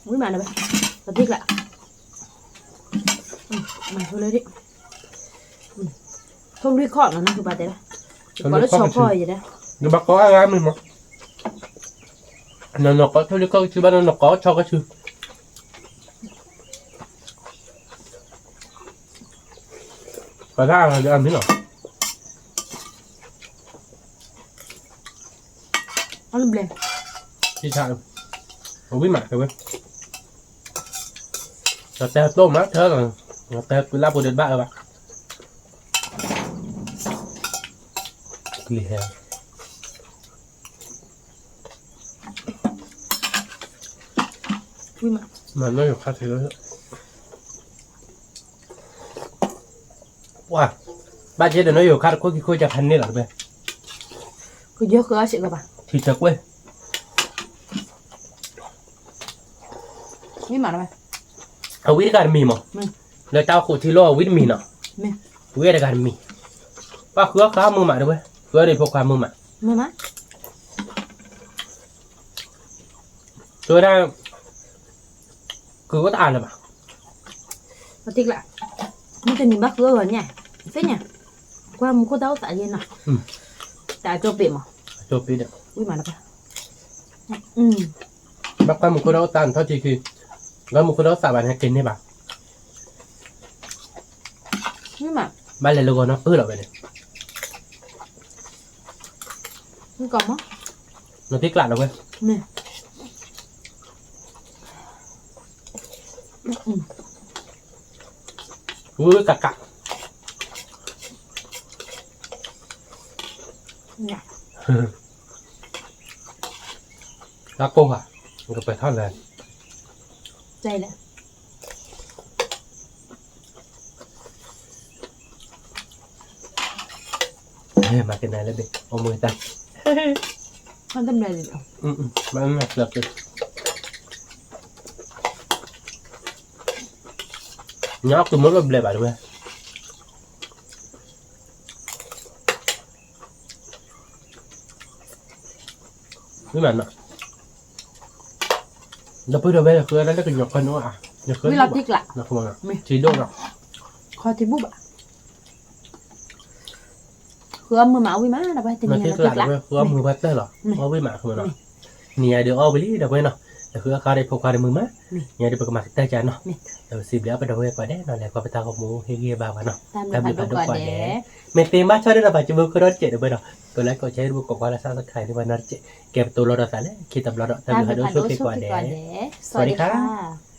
อุ้ยมาเลยไปสติ๊กละมาช่วยเลยดิทงด้วยข้อแล้วนะคือปาเต้ละก็แล้วชอบพ่ออย่างนี้ nhưng mà có ai mình mà nó có thôi có chứ bao nó có cho cái chứ phải ra là ăn thế nào เอาลูกเบล chị sao không biết mặt rồi bên rồi tao tôm á thế là tao cứ lắp vào đến ba rồi bạn lì heo Ui mà nó được khác thì đó wow ba chế nó được khác có cái khôi chặt hành này là bên คือเยอะคือสิกับป่ะ thì chặt quên นี่มาแล้ว เอาวิธีการมีมั้งแล้วเจ้าขุดที่โลวิธีมีเนาะ ไม่ วิธีการมีป้าเครือข้ามือหมาด้วยเครือได้พกความมือหมา มามา ตัวได้คือก็อ่านเลยป่ะ ปาติ๊กละมันจะมีบักเกอร์เนี่ยเฟ้ยเนี่ยความมันก็เต้าสายเย็นอ่ะแต่โจเปียมั้ง จบปีเดียว อุ้ยมาแล้วป่ะ bác quan một cô đâu tàn thôi thì khi gói một cô đâu xả bàn hay kín đấy bà นี่มา ba lần logo nó ư rồi vậy này มันกล่อมมั้ง nó tiếc lạ rồi quên เนี่ย ui cặc cặc เนี่ย các cô à nó phải thoát lên ใจแล้ว Ê, mà cái này là bị ông mười tay มันทำอะไรเลย mà nó ngặt lật rồi nhóc tôi muốn lên bà được với bạn nè nó bây giờ bây giờ khơi nó cái nhọc hơn nữa à nhọc khơi นี่เราติ๊กละ nó không à chỉ đâu nào คอยที่บุ๊บอะคือเอามือหมาวิมาเราไปตี nó เนี่ย tiếc เราติ๊ก lạ ละ rồi khơi mười bắt tới rồi có với mạng không nào nhà được ô beli đâu quên nào là khơi khai đây phục khai đây mười má nhà đi bật mặt tay trái nào rồi xịp đéo bắt đầu quay đấy nó lại qua bắt tao không hay ghê bà nào ตามเราไปดูก่อนเด้ mình tìm bác cho nên là phải chụp cái đó chạy được bây giờ tôi lấy có chế được có qua là sao khai thì mà nó chạy kẹp tôi lo đó phải đấy khi tập lo đó ตาม tao ไป phải đối ดู số ชุ kết ด quả ก่อน để เด้สวัสดีค่ะ